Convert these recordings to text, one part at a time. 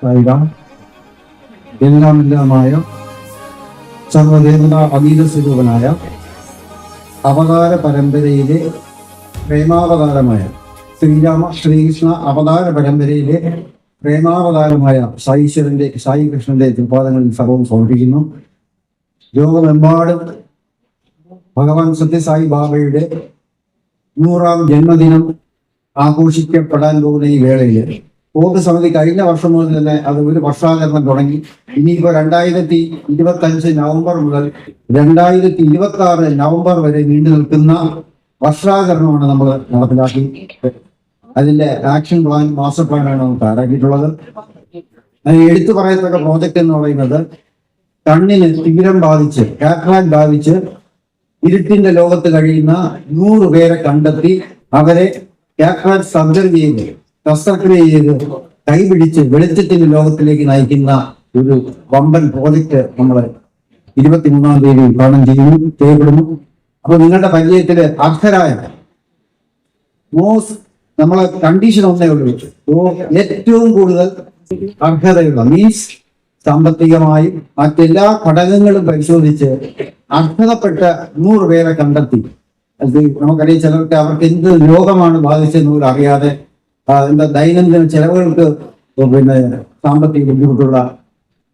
എല്ലാമെല്ലാമായ സർവദേവത അതീത സ്വരൂപനായ അവതാര പരമ്പരയിലെ പ്രേമാവതാരമായ ശ്രീകൃഷ്ണ അവതാര പരമ്പരയിലെ പ്രേമാവതാരമായ സായി കൃഷ്ണന്റെ തിരുപാദങ്ങളിൽ സർവം സമർപ്പിക്കുന്നു. ലോകമെമ്പാടും ഭഗവാൻ സത്യസായി ബാബയുടെ 100ാം ജന്മദിനം ആഘോഷിക്കപ്പെടാൻ പോകുന്ന ഈ വേളയിൽ ബോർഡ് സമിതി കഴിഞ്ഞ വർഷം മുതൽ തന്നെ അത് ഒരു വർഷാചരണം തുടങ്ങി. ഇനിയിപ്പോൾ 2025 നവംബർ മുതൽ 2026 നവംബർ വരെ നീണ്ടു നിൽക്കുന്ന വർഷാചരണമാണ് നമ്മൾ നടപ്പിലാക്കി. അതിന്റെ ആക്ഷൻ പ്ലാൻ, മാസ്റ്റർ പ്ലാനാണ് നമുക്ക് തയ്യാറാക്കിയിട്ടുള്ളത്. എടുത്തു പറയത്തക്ക പ്രോജക്റ്റ് എന്ന് പറയുന്നത് കണ്ണിന് തിമിരം ബാധിച്ച്, കാറ്ററാക്ട് ബാധിച്ച് ഇരുട്ടിന്റെ ലോകത്ത് കഴിയുന്ന 100 പേരെ കണ്ടെത്തി അവരെ കാറ്ററാക്ട് സർജറി ചെയ്ത്, ശസ്ത്രക്രിയ ചെയ്ത് കൈപിടിച്ച് വെളിച്ചത്തിന്റെ ലോകത്തിലേക്ക് നയിക്കുന്ന ഒരു വമ്പൻ പ്രോജക്റ്റ് നമ്മൾ 23-ാം തീയതി ഉദ്ഘാടനം ചെയ്യപ്പെടുന്നു. അപ്പൊ നിങ്ങളുടെ പരിചയത്തില് അർഹരായ നമ്മളെ കണ്ടീഷൻ ഒന്നേ ഉള്ളൂ, ഏറ്റവും കൂടുതൽ അർഹതയുള്ള മീൻസ് സാമ്പത്തികമായും മറ്റെല്ലാ ഘടകങ്ങളും പരിശോധിച്ച് അർഹതപ്പെട്ട 100 പേരെ കണ്ടെത്തി. അത് നമുക്കറിയാം, ചിലർക്ക് അവർക്ക് എന്ത് രോഗമാണ് ബാധിച്ചതെന്ന് പോലും അറിയാതെ എന്താ ദൈനംദിന ചെലവുകൾക്ക് സാമ്പത്തിക ബുദ്ധിമുട്ടുള്ള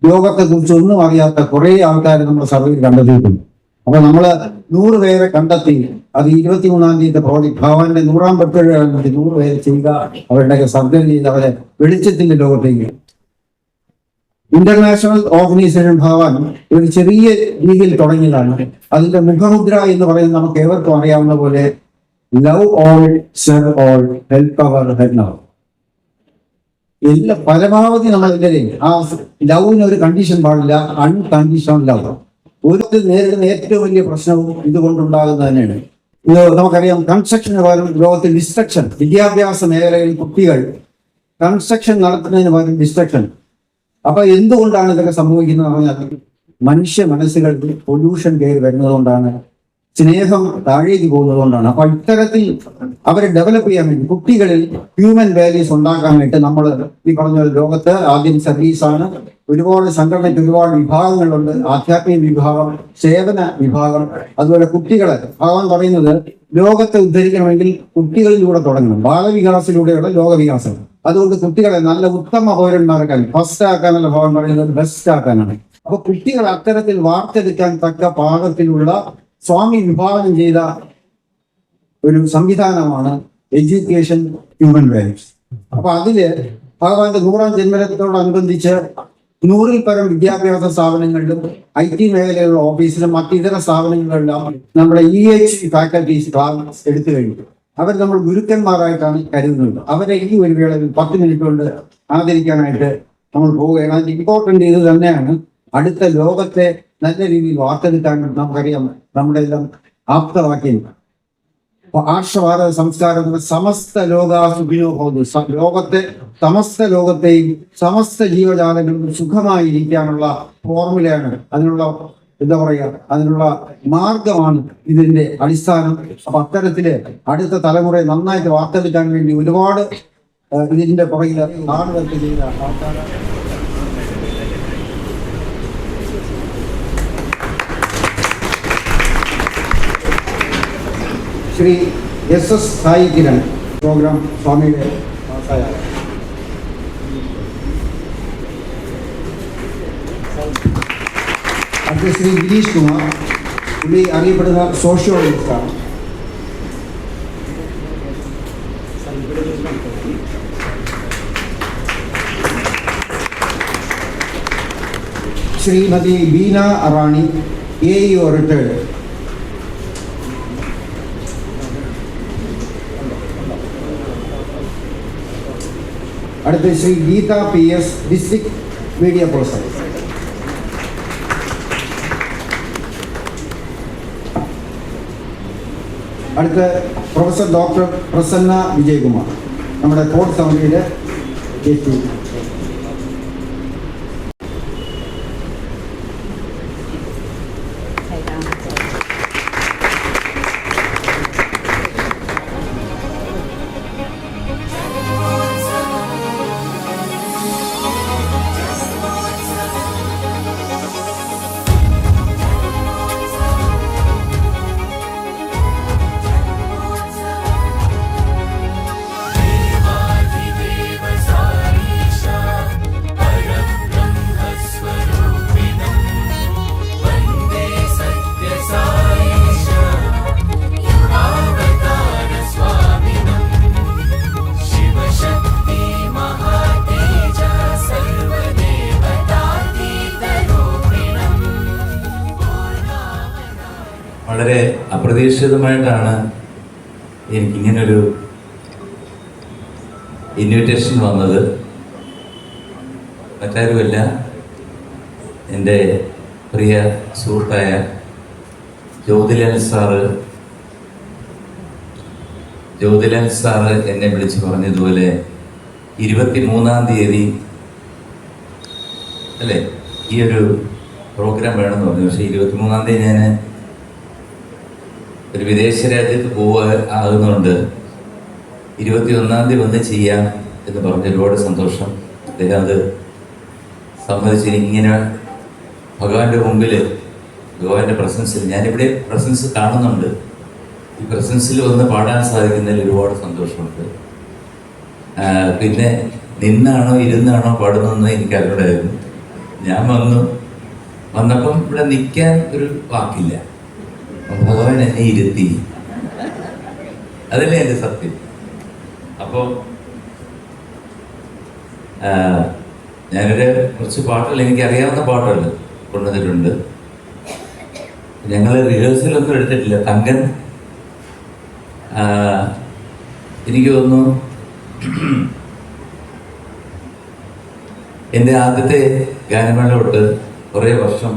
രോഗത്തെ കുറിച്ച് ഒന്നും അറിയാത്ത കുറെ ആൾക്കാരെ നമ്മൾ സർവേയിൽ കണ്ടെത്തിയിട്ടുണ്ട്. അപ്പൊ നമ്മള് 100 പേരെ കണ്ടെത്തി അത് 23-ാം തീയതി പ്രോജക്ട് ഭഗവാന്റെ 100ാം ബർത്ത്ഡേ 100 പേരെ ചെയ്യുക, അവരുടെ സർജറി ചെയ്ത് അവരെ വെളിച്ചത്തിന്റെ ലോകത്തേക്ക്. ഇന്റർനാഷണൽ ഓർഗനൈസേഷൻ ഭഗവാൻ ഒരു ചെറിയ രീതിയിൽ തുടങ്ങിയതാണ്. അതിന്റെ മുഖമുദ്ര എന്ന് പറയുന്നത് നമുക്ക് ഏവർക്കും അറിയാവുന്ന പോലെ love all, serve all, help ever, help never. പരമാവധി നമ്മൾ ആ ലവിന് ഒരു കണ്ടീഷൻ പാടില്ല, അൺകണ്ടീഷണൽ ലവ്. ഒരു നേരിടുന്ന ഏറ്റവും വലിയ പ്രശ്നവും ഇതുകൊണ്ടുണ്ടാകുന്നത് തന്നെയാണ്. ഇത് നമുക്കറിയാം, കൺസ്ട്രക്ഷന് പകരം ലോകത്തിൽ ഡിസ്ട്രക്ഷൻ, വിദ്യാഭ്യാസ മേഖലയിൽ കുട്ടികൾ കൺസ്ട്രക്ഷൻ നടത്തുന്നതിന് പകരം ഡിസ്ട്രക്ഷൻ. അപ്പൊ എന്തുകൊണ്ടാണ് ഇതൊക്കെ സംഭവിക്കുന്നത് പറഞ്ഞാൽ മനുഷ്യ മനസ്സുകൾക്ക് പൊല്യൂഷൻ കയറി വരുന്നതുകൊണ്ടാണ്, സ്നേഹം താഴേക്ക് പോകുന്നത് കൊണ്ടാണ്. അപ്പൊ ഇത്തരത്തിൽ അവരെ ഡെവലപ്പ് ചെയ്യാൻ വേണ്ടി കുട്ടികളിൽ ഹ്യൂമൻ വാല്യൂസ് ഉണ്ടാക്കാൻ വേണ്ടി നമ്മൾ ഈ പറഞ്ഞ ലോകത്ത് ആദ്യം സർവീസാണ്, ഒരുപാട് സംഘടനയ്ക്ക് ഒരുപാട് വിഭാഗങ്ങളുണ്ട്. ആധ്യാത്മിക വിഭാഗം, സേവന വിഭാഗം, അതുപോലെ കുട്ടികളെ ഭഗവാൻ പറയുന്നത് ലോകത്തെ ഉദ്ധരിക്കണമെങ്കിൽ കുട്ടികളിലൂടെ തുടങ്ങണം, ബാലവികാസത്തിലൂടെയുള്ള ലോകവികാസം. അതുകൊണ്ട് കുട്ടികളെ നല്ല ഉത്തമ പൗരന്മാരാക്കാൻ, ഫസ്റ്റ് ആക്കാനല്ല ഭഗവാൻ പറയുന്നത്, ബെസ്റ്റ് ആക്കാനാണ്. അപ്പൊ കുട്ടികളെ അത്തരത്തിൽ വാർത്തെടുക്കാൻ തക്ക പാകത്തിലുള്ള സ്വാമി വിഭാവനം ചെയ്ത ഒരു സംവിധാനമാണ് എഡ്യൂക്കേഷൻ ഹ്യൂമൻ വാല്യൂസ്. അപ്പൊ അതില് ഭഗവാന്റെ 100ാം ജന്മദിനത്തോടനുബന്ധിച്ച് 100ൽ പരം വിദ്യാഭ്യാസ സ്ഥാപനങ്ങളിലും IT മേഖലയിലുള്ള ഓഫീസിലും മറ്റിതര സ്ഥാപനങ്ങളിലെല്ലാം നമ്മുടെ EH ഫാക്കൽറ്റീസ് ക്ലാസ് എടുത്തു കഴിഞ്ഞു. അവർ നമ്മൾ ഗുരുക്കന്മാരായിട്ടാണ് കരുതുന്നത്. അവരെ ഈ ഒരു വേളയിൽ 10 മിനിറ്റ് കൊണ്ട് ആദരിക്കാനായിട്ട് നമ്മൾ പോവുകയാണ്. അതിന് ഇമ്പോർട്ടൻ്റ് ഇത് തന്നെയാണ്. അടുത്ത ലോകത്തെ നല്ല രീതിയിൽ വാർത്തെടുക്കാൻ നമുക്കറിയാം, നമ്മുടെ എല്ലാം ആപ്തവാക്യം ആർഷഭാരത സംസ്കാരം സമസ്ത ലോകാസുഖിനോ ഭവതു, ലോകത്തെ സമസ്ത ലോകത്തെയും സമസ്ത ജീവജാലങ്ങളും സുഖമായി ഇരിക്കാനുള്ള ഫോർമുലയാണ്, അതിനുള്ള എന്താ പറയുക, അതിനുള്ള മാർഗമാണ് ഇതിന്റെ അടിസ്ഥാനം. അപ്പൊ അത്തരത്തില് അടുത്ത തലമുറയെ നന്നായിട്ട് വാർത്തെടുക്കാൻ വേണ്ടി ഒരുപാട് ഇതിന്റെ പുറകിൽ നാടുകൾക്ക് ചെയ്ത ആൾക്കാരാണ്. ശ്രീ SS സായി കിരൺ പ്രോഗ്രാം സ്വാമിയുടെ പാസ്സായ അടുത്ത ശ്രീ ഗിരീഷ് കുമാർ, പുള്ളി അറിയപ്പെടുന്ന സോഷ്യോളജിസ്റ്റാണ്. Shrimati Beena Rani, AEO retired. അടുത്ത Shri Geetha PS, district media person. അടുത്ത പ്രൊഫസർ ഡോക്ടർ പ്രസന്ന വിജയകുമാർ, നമ്മുടെ കോഡ് സമിതിയുടെ JP. വളരെ അപ്രതീക്ഷിതമായിട്ടാണ് എനിക്കിങ്ങനൊരു ഇൻവിറ്റേഷൻ വന്നത്. മറ്റാരുമല്ല, എൻ്റെ പ്രിയ സുഹൃത്തായ ജ്യോതിലാൽ സാറ് എന്നെ വിളിച്ച് പറഞ്ഞതുപോലെ 23-ാം തീയതി അല്ലേ ഈ ഒരു പ്രോഗ്രാം വേണമെന്ന് പറഞ്ഞു. പക്ഷേ 23-ാം തീയതി ഞാൻ ഒരു വിദേശ രാജ്യത്ത് ആകുന്നുണ്ട്. 21-ാം തീയതി വന്ന് ചെയ്യാം എന്ന് പറഞ്ഞ് ഒരുപാട് സന്തോഷം. അദ്ദേഹം അത് സമ്മതിച്ച് ഇങ്ങനെ ഭഗവാന്റെ മുമ്പിൽ, ഭഗവാന്റെ പ്രസൻസിൽ, ഞാനിവിടെ പ്രസൻസ് കാണുന്നുണ്ട്, ഈ പ്രസൻസിൽ വന്ന് പാടാൻ സാധിക്കുന്നതിൽ ഒരുപാട് സന്തോഷമുണ്ട്. പിന്നെ നിന്നാണോ ഇരുന്നാണോ പാടുന്നതെന്ന് എനിക്കറിയില്ലായിരുന്നു. ഞാൻ വന്നപ്പം ഇവിടെ നിൽക്കാൻ ഒരു വാക്കില്ല. ഭഗവാൻ എന്നെ ഇരുത്തി, അതല്ലേ എൻ്റെ സത്യം. അപ്പോൾ ഞാനൊരു കുറച്ച് പാട്ടുകൾ, എനിക്കറിയാവുന്ന പാട്ടുകൾ കൊണ്ടുവന്നിട്ടുണ്ട്. ഞങ്ങൾ റിഹേഴ്സലൊന്നും എടുത്തിട്ടില്ല. തങ്കൻ എനിക്ക് തോന്നുന്നു എൻ്റെ ആദ്യത്തെ ഗാനമേള തൊട്ട് കുറേ വർഷം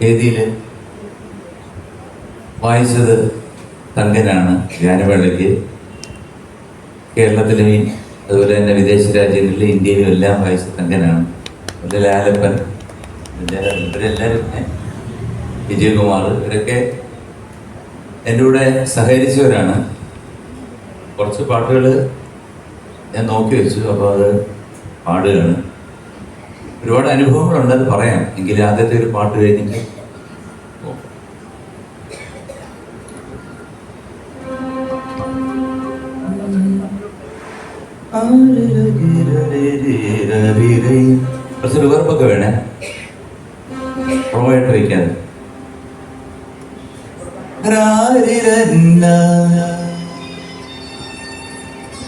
വേദിയിൽ വായിച്ചത് തങ്കനാണ്. ഗാനമേളയ്ക്ക് കേരളത്തിലെയും അതുപോലെ തന്നെ വിദേശ രാജ്യങ്ങളിലും ഇന്ത്യയിലും എല്ലാം വായിച്ച തങ്കനാണ്. അതുപോലെ ലാലപ്പൻ, ഇവരെല്ലാവരും, വിജയകുമാർ, ഇവരൊക്കെ എൻ്റെ കൂടെ സഹകരിച്ചവരാണ്. കുറച്ച് പാട്ടുകൾ ഞാൻ നോക്കി വെച്ചു, അപ്പോൾ അത് പാടുകയാണ്. ഒരുപാട് അനുഭവങ്ങളുണ്ട്, അത് പറയാം. എങ്കിലും ആദ്യത്തെ ഒരു പാട്ട് കഴിഞ്ഞിട്ട് കുറച്ച് റിവർബൊക്കെ വേണേ, പ്രൊവൈഡ് വയ്ക്കാതെ.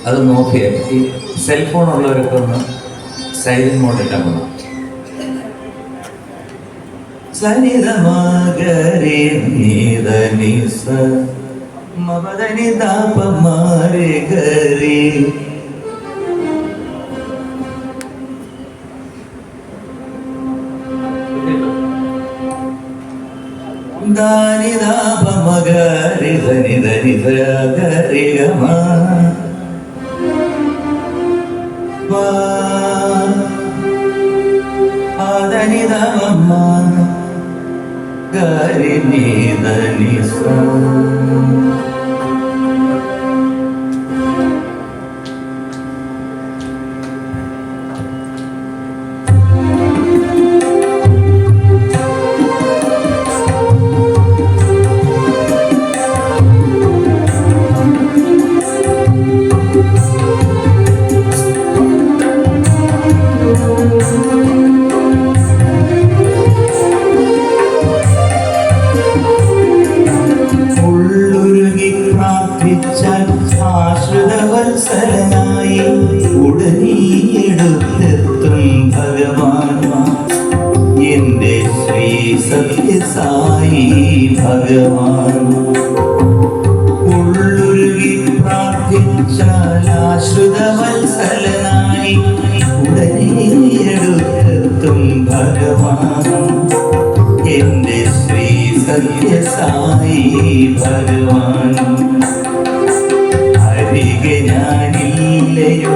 അത് നോക്കിയേ, ഈ സെൽഫോൺ ഉള്ളവരൊക്കെ ഒന്ന് സൈലന്റ് മോഡ് ഇട്ടാൽ മതി. സനിതമാകരേ നീതനിസ മവദനി താപമാരേ ഗരേ ധാനിതാപമഗരി ധനിധനിധ ഗരിഗമ ആദനിധമ ഗരി നീധനിസ. ആശ്രിതവത്സലനായി ഉടനെടുത്തെത്തും ഭഗവാൻ എന്റെ ശ്രീ സത്യസായി ഭഗവാൻ. ഉള്ളുരുകി പ്രാർത്ഥിച്ചാൽ ആശ്രിതവത്സലനായി ഉടനെടുത്തെത്തും ഭഗവാൻ എന്റെ ശ്രീ സത്യസായി ഭഗവാൻ. അരികെ ഞാനില്ലയോ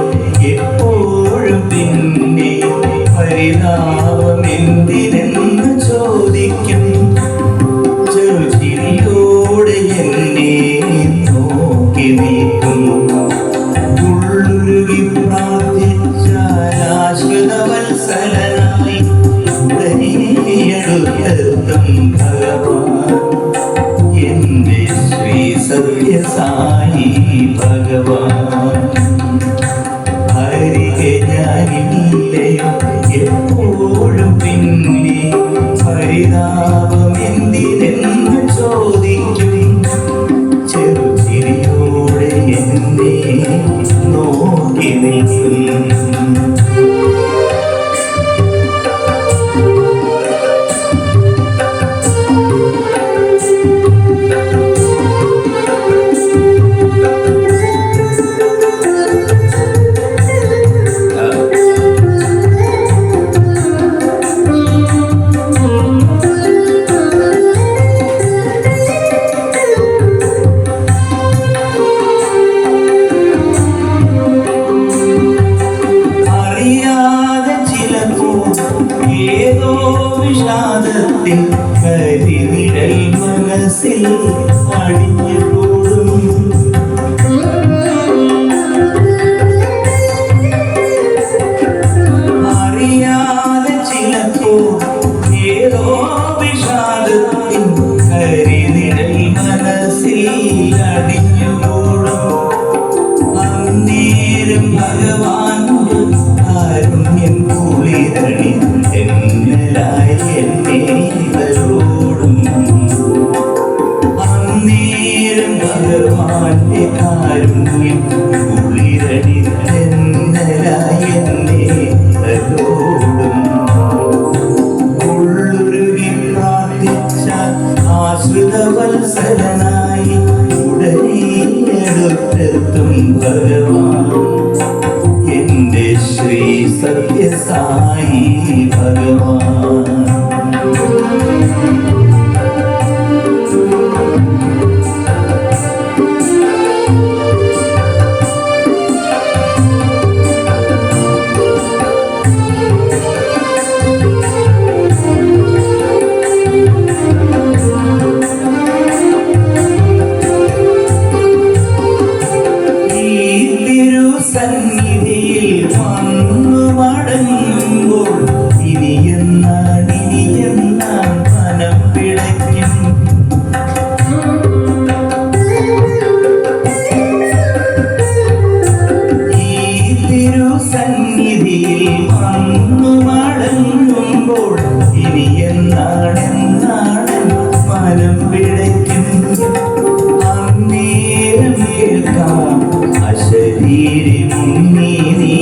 എപ്പോഴും, പിന്നെ പരിതാപം എന്തിനെന്ന് ചോദിക്കും. ചെറുചിരിയോടെ എന്നെ നോക്കി നിൽക്കും. ഉള്ളുരുകി പ്രാർത്ഥിച്ചാൽ ആശ്രിതവത്സലനായി ഉടനെയെടുത്തെത്തും ഭഗവാൻ എന്റെ ശ്രീ സത്യസായി ഭഗവാൻ. അരികെ ഞാനില്ലയോ എപ്പോഴും, പിന്നെ പരിതാപം എന്തിനെന്ന് ചോദിക്കും. ചെറുചിരിയോടെ എന്നെ നോക്കി നിൽക്കും. കാലത്തിൻ കരിനിഴൽ മനസ്സിൽ അടിഞ്ഞുകൂടും. അറിയാതെ ചിലപ്പോ ഏതോ വിഷാദത്തിൻ കരിനിഴൽ മനസ്സിൽ അടിഞ്ഞുകൂടും. അന്നേരം ഭഗവാൻ കാരുണ്യം കുളിരണി എന്നലായി എന്നെ വരോടും. അന്നേരം ഭഗവാന്റെ കാരുണ്യം കുളിരണി എന്നലായി എന്നെ വരോടും. ഉള്ളുരുകി പ്രാർത്ഥിച്ചാൽ ആശ്രിതവത്സലനായി ഉടനെ അടുത്തെത്തും ഭഗവാൻ. എന്റെ ശ്രീ സത്യസായി ഭഗവാൻ. സന്നിധിയിൽ വന്നു മടങ്ങുമ്പോൾ ഇനിയെന്നാൻ മനം പിടയ്ക്കും. ഈ തിരുസന്നിധിയിൽ വന്നു മടങ്ങുമ്പോൾ ഇനിയെന്നാണ് മനം പിടയ്ക്കും. അന്നേരം കേൾക്കാം അശരീരി മുന്നേ നീ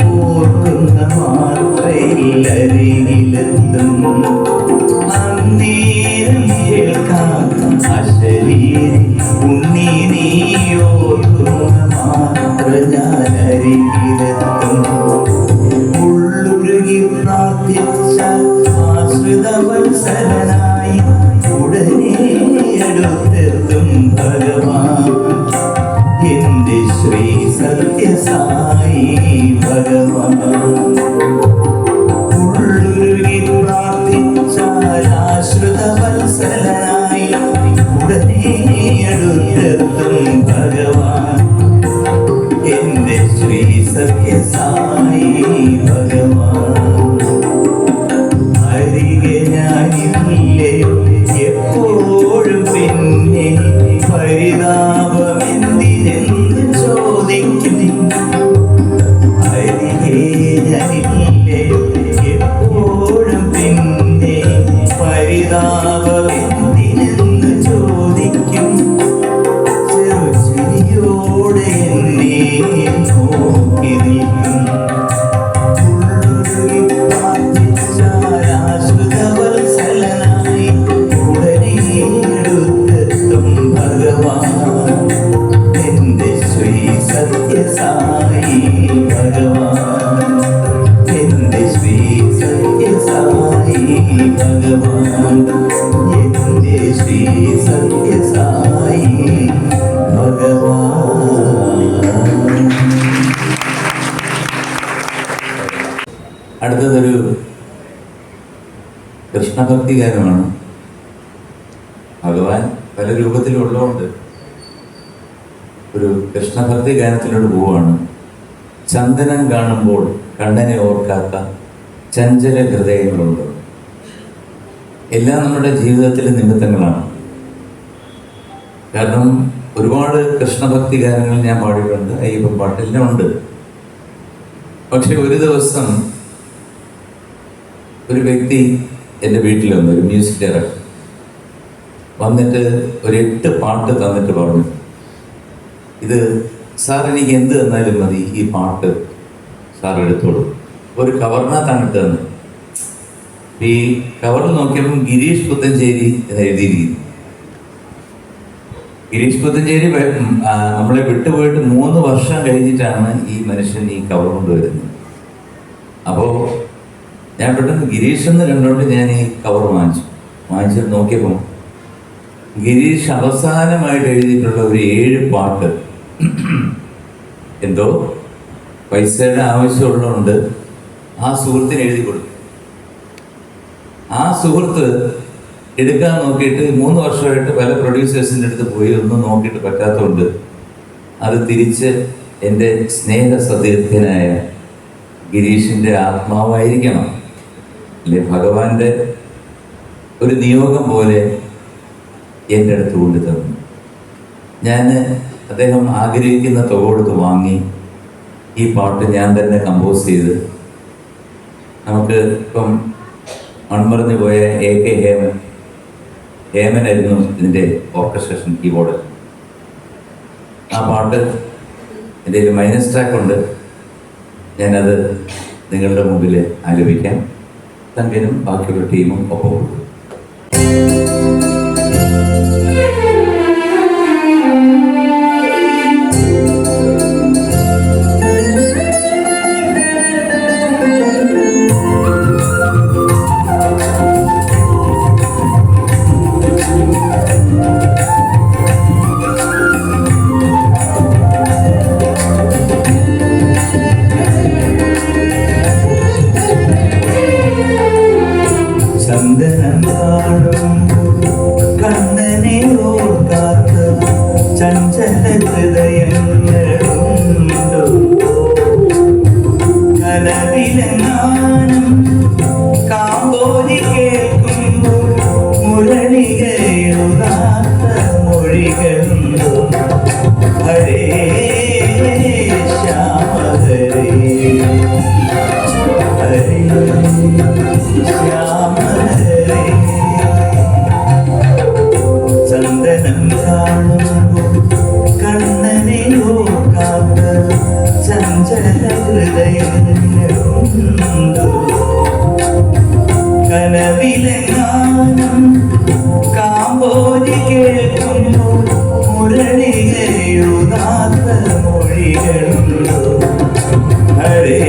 ഓർക്കുന്ന മാത്രയിലരികിലെത്തും. അന്നേരം കേൾക്കാം അശരീരി മുന്നേ നീ ഓർക്കുന്ന മാത്ര ഞാൻ അരികിലെത്തും. ഉള്ളുരുകി പ്രാർത്ഥിച്ച ആശ്രിതവത്സലനായി ഉടനെ അടുത്തെത്തും ഭഗവാൻ. എന്റെ ശ്രീ സത്യസായി ഭഗവാൻ. ഉള്ളുരുകി പ്രാർത്ഥിച്ചാൽ ആശ്രിതവത്സലനായി ഉടനെ അടുത്തെത്തും ഭഗവാൻ. എന്റെ ശ്രീ സത്യസായി ഭഗവാൻ. അരികെ ഞാനില്ലയോ എപ്പോഴും പിന്നെ പരിതാപമെന്തിനെന്ന് ചോദിക്കും. അരികെ ഞാനില്ലയോ എപ്പോഴും പിന്നെ പരിതാപമെന്തിനെന്ന് ചോദിക്കും. ചെറുചിരിയോടെ എന്നെ നോക്കി നിൽക്കും. ഉള്ളുരുകി പ്രാർത്ഥിച്ചാൽ ആശ്രിതവത്സലനായി ഉടനെ അടുത്തെത്തും ഭഗവാൻ. എന്റെ ശ്രീ സത്യസായി ഭഗവാൻ. എന്റെ ശ്രീ സത്യസായി ഭഗവാൻ. എന്റെ ശ്രീ സത്യസായി ഭഗവാൻ. അടുത്തതൊരു കൃഷ്ണഭക്തി ഗാനമാണ്. ഭഗവാൻ പല രൂപത്തിലുള്ളതുകൊണ്ട് ഒരു കൃഷ്ണഭക്തി ഗാനത്തിലൂടെ പോവാണ്. ചന്ദനം കാണുമ്പോൾ കണ്ണനെ ഓർക്കാത്ത ചഞ്ചല ഹൃദയങ്ങളുണ്ട്. എല്ലാം നമ്മുടെ ജീവിതത്തിലെ നിമിത്തങ്ങളാണ്. കാരണം ഒരുപാട് കൃഷ്ണഭക്തി ഗാനങ്ങൾ ഞാൻ പാടിയിട്ടുണ്ട്, അയ്യപ്പൻ പാട്ടെല്ലാം ഉണ്ട്. പക്ഷെ ഒരു ദിവസം ഒരു വ്യക്തി എൻ്റെ വീട്ടിൽ വന്നു, ഒരു മ്യൂസിക് ഡയറക്ടർ വന്നിട്ട് ഒരു 8 പാട്ട് തന്നിട്ട് പറഞ്ഞു, ഇത് സാർ എനിക്ക് എന്ത് തന്നാലും മതി, ഈ പാട്ട് സാർ എടുത്തോളൂ. ഒരു കവറിനകത്താണ് ഇട്ട് തന്നത്. ഈ കവറിൽ നോക്കിയപ്പം ഗിരീഷ് പുത്തഞ്ചേരി എന്ന് എഴുതിയിരിക്കുന്നു. ഗിരീഷ് പുത്തഞ്ചേരി നമ്മളെ വിട്ടുപോയിട്ട് 3 വർഷം കഴിഞ്ഞിട്ടാണ് ഈ മനുഷ്യൻ ഈ കവർ കൊണ്ടുവരുന്നത്. അപ്പോൾ ഞാൻ പെട്ടെന്ന് ഗിരീഷ് എന്ന് കണ്ടുകൊണ്ട് ഞാൻ ഈ കവർ വാങ്ങിച്ചിട്ട് നോക്കിയപ്പോൾ ഗിരീഷ് അവസാനമായിട്ട് എഴുതിയിട്ടുള്ള ഒരു 7 പാട്ട് എന്തോ പൈസയുടെ ആവശ്യമുള്ളതുകൊണ്ട് ആ സുഹൃത്തിന് എഴുതി കൊടുത്തു. ആ സുഹൃത്ത് എടുക്കാൻ നോക്കിയിട്ട് 3 വർഷമായിട്ട് പല പ്രൊഡ്യൂസേഴ്സിൻ്റെ അടുത്ത് പോയി ഒന്നും നോക്കിയിട്ട് പറ്റാത്തതുകൊണ്ട് അത് തിരിച്ച് എൻ്റെ സ്നേഹസതീർത്ഥ്യനായ ഗിരീഷിൻ്റെ ആത്മാവായിരിക്കണം, അല്ലെ ഭഗവാന്റെ ഒരു നിയോഗം പോലെ എൻ്റെ അടുത്ത് കൊണ്ട് തന്നു. ഞാൻ അദ്ദേഹം ആഗ്രഹിക്കുന്ന തുക കൊടുത്ത് വാങ്ങി ഈ പാട്ട് ഞാൻ തന്നെ കമ്പോസ് ചെയ്ത്, നമുക്ക് ഇപ്പം മൺമറഞ്ഞു പോയ AK ഹേമനായിരുന്നു ഇതിൻ്റെ ഓർക്കസ്ട്രേഷൻ കീബോർഡ്. ആ പാട്ട് എൻ്റെ ഒരു മൈനസ് ട്രാക്കുണ്ട്, ഞാനത് നിങ്ങളുടെ മുമ്പിൽ ആലപിക്കാം. തങ്കനും ബാക്കിയുള്ള ടീമും ഒപ്പം കൊടുക്കും. ചന്ദനം കാണും കണ്ണനെ ഓർക്കാത്ത ചഞ്ചല ഹൃദയങ്ങളുണ്ടോ, കലവിലെങ്ങാനും കാമ്പോലി കേൾക്കുമ്പോൾ മുരളികയുണാത്ത മൊഴികളുണ്ടോ. ഹരേ ശ്യാമ ഹരേ ഹരേ ശ്യാമ ഹരേ. ചന്ദനം കാണുമ്പോൾ കണ്ണനെ ഓർക്കാത്ത ചഞ്ചല ഹൃദയങ്ങളുണ്ടോ, കനവിലെങ്ങാനും കാമ്പോലി കേൾക്കുമ്പോൾ മുരളികയുണാത്ത മൊഴികളുണ്ടോ. ഹരേ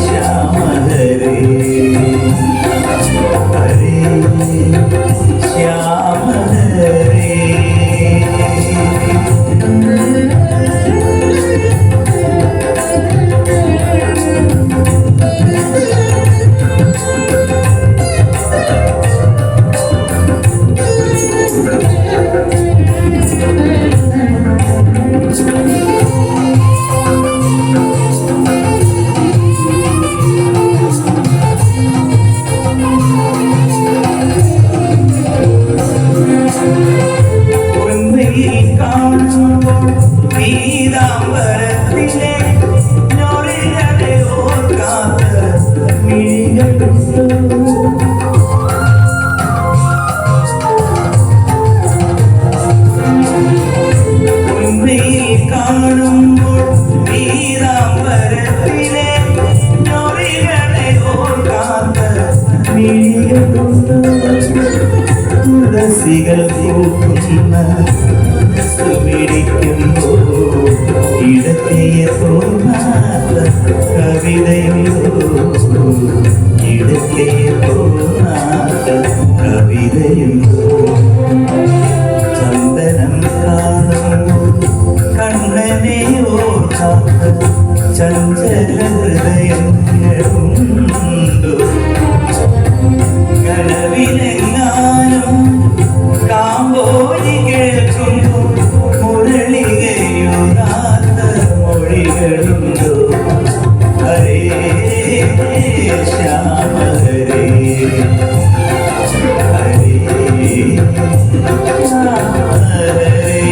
ശ്യാമ ഹരേ ഹരേ ശ്യാമ ഹരേ. തുളസികൾ പൂക്കുന്ന സുമിടിക്കുമ്പോൾ ഇടത്തേയ തോന്നാത്ത കവിതയുണ്ടോ, ഇടത്തേയ തോന്നാത്ത കവിതയുണ്ടോ. ചന്ദനം കാണുമ്പോൾ കണ്ണനെ ഓർക്കാത്ത ചഞ്ചല ഹൃദയങ്ങളുണ്ടോ, കനവിലെങ്ങാനും കാമ്പോലി കേൾക്കുമ്പോൾ മുരളികയുണാത്ത മൊഴികളുണ്ടോ. ഹരേ ശ്യാമ ഹരേ ഹരേ ശ്യാമ ഹരേ.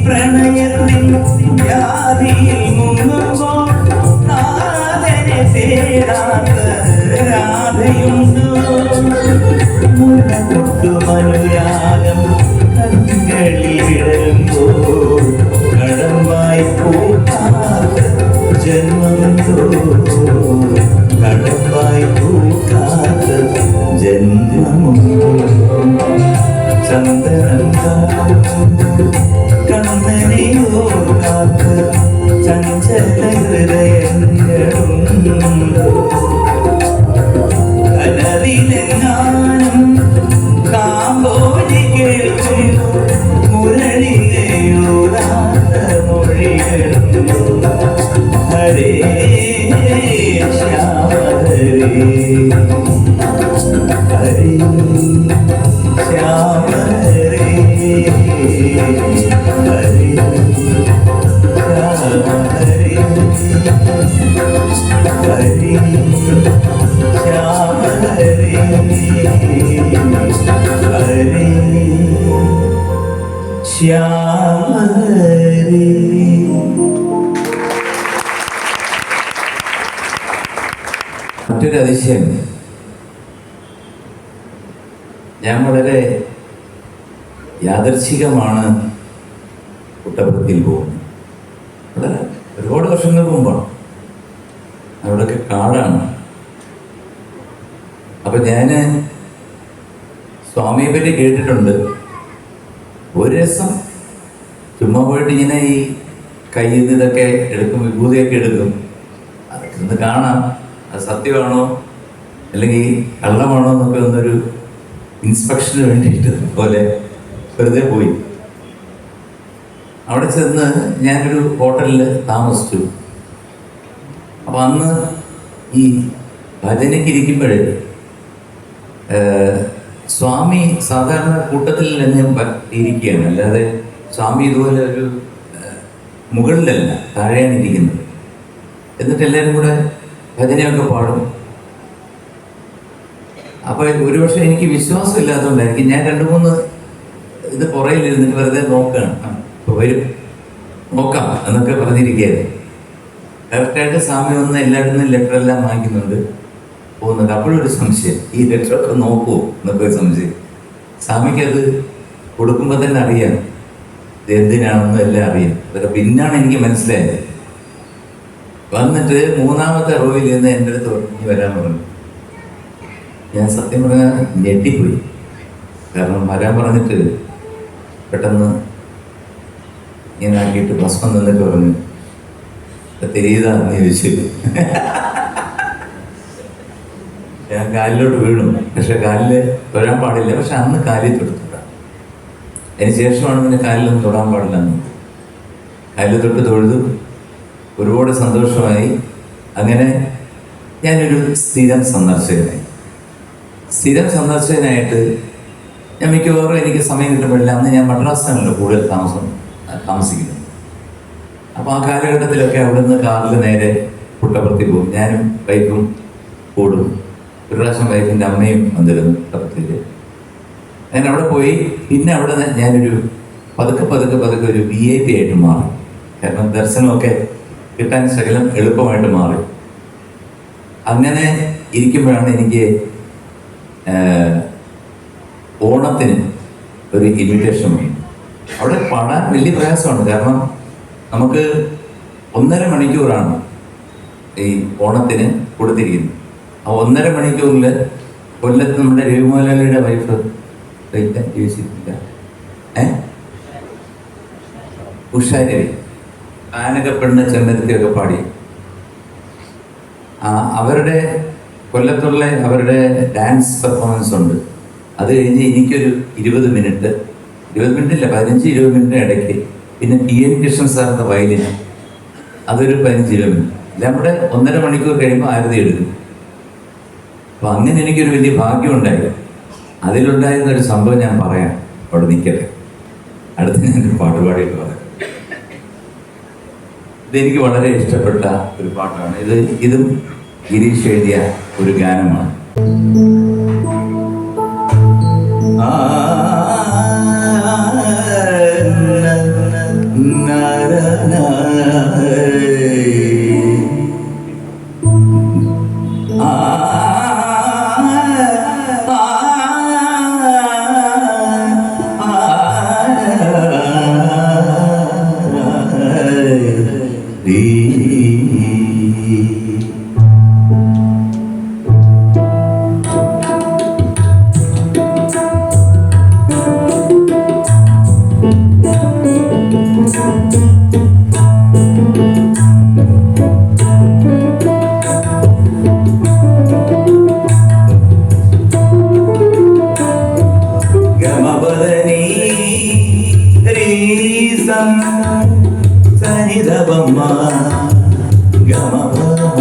പ്രണയത്തിൻ വ്യാധിയിൽ മുങ്ങുമ്പോൾ നാഥനെ തേടാൻ ഹൃദയങ്ങളുണ്ടോ കനവിലെങ്ങാനും കാമ്പോഴി കേൾക്കും മുരളികയോടാത്ത മൊഴികളുണ്ടോ ഹരേ ശ്യാമ ഹരേ ഹരേ ശ്യാമ ഹരേ ഹരേ ശ്യാമ ഹരേ ഹരേ ശ്യാമ ഹരേ ഹരേ ശ്യാമ ഹരേ. മറ്റൊരു അതിശയം, ഞാൻ വളരെ യാദർച്ഛികമാണ് പുട്ടപർത്തിയിൽ പോകുന്നത്. വളരെ ഒരുപാട് വർഷങ്ങൾക്ക് മുമ്പാണ്. അവിടെയൊക്കെ കാടാണ്. അപ്പൊ ഞാന് സ്വാമിയെ പറ്റി കേട്ടിട്ടുണ്ട്. ഒരു രസം ചുമ്മാ പോയിട്ട് ഇങ്ങനെ ഈ കയ്യിൽ നിന്ന് ഇതൊക്കെ എടുക്കും, വിഭൂതിയൊക്കെ എടുക്കും. അതൊക്കെ ഒന്ന് കാണാം, അത് സത്യമാണോ അല്ലെങ്കിൽ കള്ളമാണോ എന്നൊക്കെ ഒന്നൊരു ഇൻസ്പെക്ഷന് വേണ്ടിയിട്ട് പോലെ വെറുതെ പോയി. അവിടെ ചെന്ന് ഞാനൊരു ഹോട്ടലിൽ താമസിച്ചു. അപ്പം അന്ന് ഈ ഭജനയ്ക്ക് ഇരിക്കുമ്പോഴേ സ്വാമി സാധാരണ കൂട്ടത്തിൽ തന്നെ ഇരിക്കുകയാണ്, അല്ലാതെ സ്വാമി ഇതുപോലെ ഒരു മുകളിലല്ല, താഴെയാണ് ഇരിക്കുന്നത്. എന്നിട്ട് എല്ലാവരും കൂടെ ഭജനയൊക്കെ പാടും. അപ്പോൾ ഒരുപക്ഷെ എനിക്ക് വിശ്വാസം ഇല്ലാത്തതുകൊണ്ടായിരിക്കും ഞാൻ 2-3 ഇത് പുറയിലിരുന്നിട്ട് വെറുതെ നോക്കുകയാണ്. ഇപ്പോൾ വരും, നോക്കാം എന്നൊക്കെ പറഞ്ഞിരിക്കുകയായിരുന്നു. കറക്റ്റായിട്ട് സ്വാമി വന്ന് എല്ലാവരും നിന്നും ലെറ്ററെല്ലാം വാങ്ങിക്കുന്നുണ്ട്, പോകുന്നുണ്ട്. അപ്പോഴൊരു സംശയം, ഈ ലെറ്ററൊക്കെ നോക്കുമോ എന്നൊക്കെ ഒരു സംശയം. സ്വാമിക്ക് അത് കൊടുക്കുമ്പോൾ തന്നെ അറിയാം ഇത് എന്തിനാണെന്നും എല്ലാം അറിയാം. അതൊക്കെ പിന്നാണ് എനിക്ക് മനസ്സിലായത്. വന്നിട്ട് 3ാമത്തെ റോയിൽ നിന്ന് എൻ്റെ അടുത്ത് ഇനി വരാൻ പറഞ്ഞു. ഞാൻ സത്യം പറഞ്ഞാൽ ഞെട്ടിപ്പോയി. കാരണം വരാൻ പറഞ്ഞിട്ട് പെട്ടെന്ന് ഇങ്ങനെ ആക്കിയിട്ട് ഭസ്മം നിന്നിട്ട് പറഞ്ഞു, തെരീതാന്ന് ചോദിച്ചു. ഞാൻ കാലിലോട്ട് വീണു. പക്ഷെ കാലിൽ തൊഴാൻ പാടില്ല. പക്ഷെ അന്ന് കാലിൽ തൊട്ടില്ല. അതിന് ശേഷമാണ് പിന്നെ കാലിലൊന്നും തൊടാൻ പാടില്ല എന്ന്. കാലിൽ തൊട്ട് തൊഴുതു. ഒരുപാട് സന്തോഷമായി. അങ്ങനെ ഞാനൊരു സ്ഥിരം സന്ദർശകനായിട്ട് ഞാൻ മിക്കവാറും എനിക്ക് സമയം കിട്ടുമ്പോഴില്ല. അന്ന് ഞാൻ മദ്രാസിലാണല്ലോ കൂടുതൽ താമസിക്കുന്നത്. അപ്പോൾ ആ കാലഘട്ടത്തിലൊക്കെ അവിടെ നിന്ന് കാറിൽ നേരെ പുട്ടപർത്തി പോകും. ഞാനും വൈഫും കൂടും. ഒരു പ്രാവശ്യം വൈഫിൻ്റെ അമ്മയും വന്നിരുന്നു പുട്ടപർത്തിയിൽ. ഞാൻ അവിടെ പോയി. പിന്നെ അവിടെ നിന്ന് ഞാനൊരു പതുക്കെ ഒരു VIP ആയിട്ട് മാറി. കാരണം ദർശനമൊക്കെ കിട്ടാൻ ശകലം എളുപ്പമായിട്ട് മാറി. അങ്ങനെ ഇരിക്കുമ്പോഴാണ് എനിക്ക് ഓണത്തിന് ഒരു ഇൻവിറ്റേഷൻ വന്നു. അവിടെ പാടാൻ വലിയ പ്രയാസമാണ്. കാരണം നമുക്ക് 1.5 മണിക്കൂറാണ് ഈ ഓണത്തിന് കൊടുത്തിരിക്കുന്നത്. ആ 1.5 മണിക്കൂറിൽ കൊല്ലത്ത് നമ്മുടെ രവിമോഹൻലാലിയുടെ വൈഫ് ഉഷാരവി ആനകപ്പെണ്ണ് ചെമ്പരത്തിയൊക്കെ പാടി. അവരുടെ കൊല്ലത്തുള്ള അവരുടെ ഡാൻസ് പെർഫോമൻസ് ഉണ്ട്. അത് കഴിഞ്ഞ് എനിക്കൊരു 20 മിനിറ്റ് ഇല്ല 15-20 മിനിറ്റ് ഇടയ്ക്ക്. പിന്നെ TN കൃഷ്ണൻ സാറിൻ്റെ വയലിൻ, അതൊരു 15-20 മിനിറ്റ്. എല്ലാം കൂടെ 1.5 മണിക്കൂർ കഴിയുമ്പോൾ ആരതി എടുക്കും. അപ്പോൾ അങ്ങനെ എനിക്കൊരു വലിയ ഭാഗ്യമുണ്ടായി. അതിലുണ്ടായിരുന്ന ഒരു സംഭവം ഞാൻ പറയാം. അവിടെ നിൽക്കട്ടെ, അടുത്ത് ഞാനൊരു പാട്ടുപാടിയിട്ട് പറയാം. ഇതെനിക്ക് വളരെ ഇഷ്ടപ്പെട്ട ഒരു പാട്ടാണ്. ഇതും ഗിരീഷ് എഴുതിയ ഒരു ഗാനമാണ്.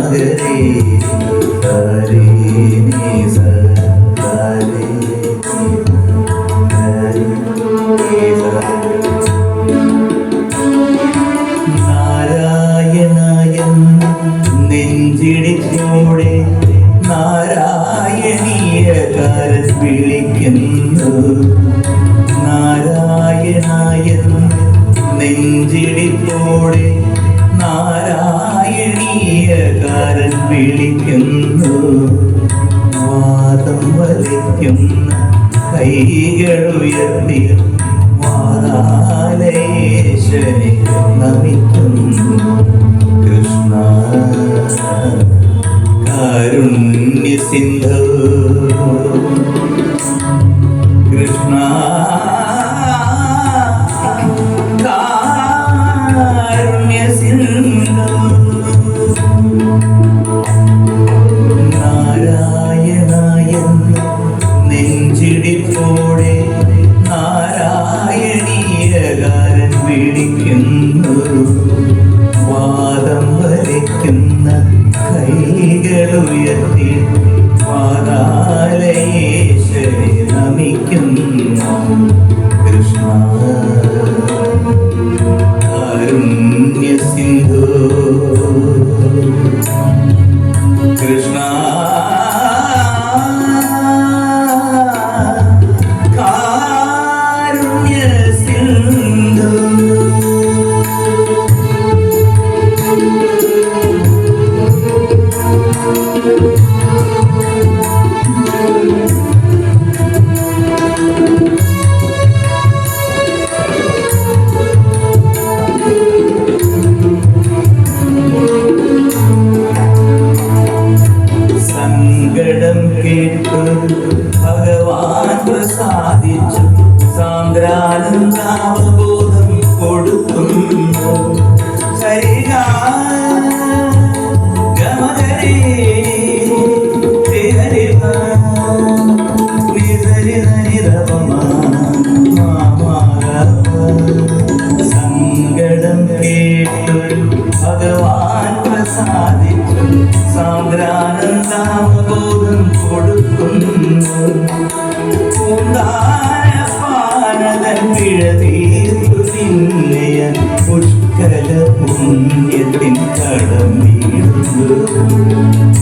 ഗരി സരി നി സ സരി നി സ. നാരായണായൻ നെഞ്ചിടിപ്പോടെ നാരായണീയകാരൻ വിളിക്കുന്നു. നാരായണായൻ നെഞ്ചിടിപ്പോടെ നാരായണീയകാരൻ വിളിക്കുന്നു. വാദം വലിക്കുന്ന കൈകളുയർത്തി വാരാലയേശ്വരി നമിക്കുന്നു. കൃഷ്ണ കാരുണ്യ സിന്ധു കൃഷ്ണ കാരുണ്യ സിന്ധു. നാരായണായൻ നെഞ്ചിടിപ്പോടെ നാരായണീയകാരൻ വിളിക്കുന്നു. വാദം വലിക്കുന്ന കൈകളുയർത്തി വാരാലയേശ്വരി നമിക്കുന്നു. കൃഷ്ണ കാരുണ്യ സിന്ധു കൃഷ്ണ കാരുണ്യ സിന്ധു. സങ്കടം കേട്ടു ഭഗവാൻ പ്രസാദിച്ചു. സാന്ദ്രാനന്ദാവബോധം കൊടുക്കുന്നു. സരിഗാ ഗമഗരി ഹരിഹ നിസരി ഹരിരവമ മാമഗ. സങ്കടം കേട്ടു ഭഗവാൻ പ്രസാദിച്ചു. സാന്ദ്രാനന്ദാവബോധം കൊടുക്കുന്നു. പൂന്താനപാനതൻ പിഴതീർത്തു നിന്നയ പുഷ്കല പുണ്യത്തിൻ കടം വീഴുന്നു.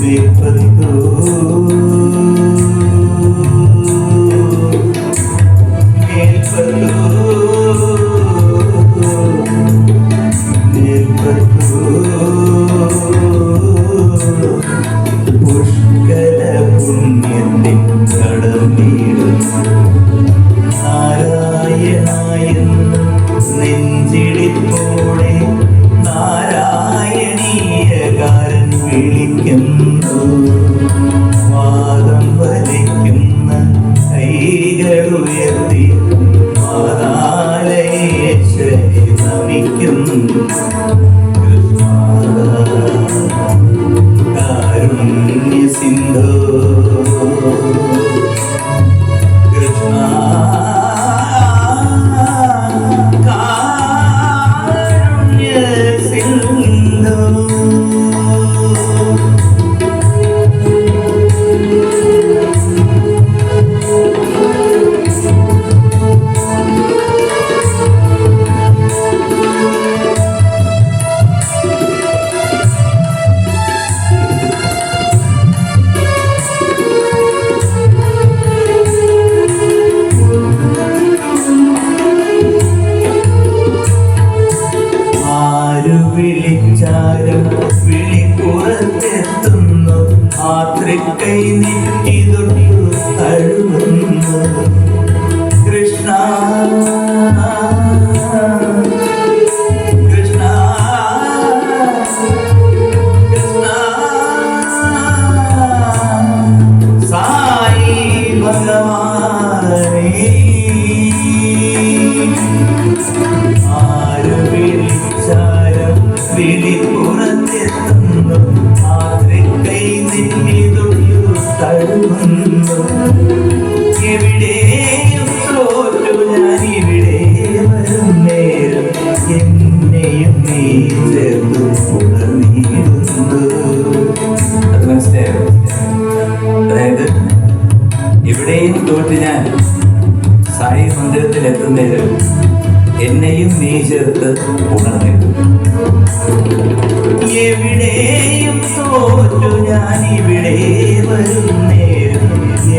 വേപ്പത്തൂ പുഷ്കല പുണ്യത്തിൻ കടം വീഴുന്നു. നാരായണായൻ നെഞ്ചിടിപ്പോടെ നാരായണീയകാരൻ വിളിക്കുന്നു. വാദം വലിക്കുന്ന കൈകളുയർത്തി വാരാലയേശ്വരി നമിക്കുന്നു. കൃഷ്ണ കാരുണ്യ സിന്ധു കൃഷ്ണ കാരുണ്യ സിന്ധു. വിളിച്ചാലും വിളിപ്പുറത്തെത്തുന്നു. ആതൃക്കൈ നീട്ടി തൊട്ടു തഴുകുന്നു. കൃഷ്ണ കൃഷ്ണ കൃഷ്ണ സായി ഭഗവാനേ. ആരു വിളിച്ചാലും വിളിപ്പുറത്തെത്തുന്നു. ആതൃക്കൈ നിന്നെ തൊട്ടു തഴുകുന്നു. എവിടെയും തോറ്റു ഞാൻ ഇവിടെ വരും നേരം എന്നെയും നീ ചേർന്നു ഉണർന്നിടുന്നു. നീ ചേർത്ത് ഉണർന്നിട്ടു. എവിടെയും തോറ്റു ഞാൻ ഇവിടെ വരുന്നേരം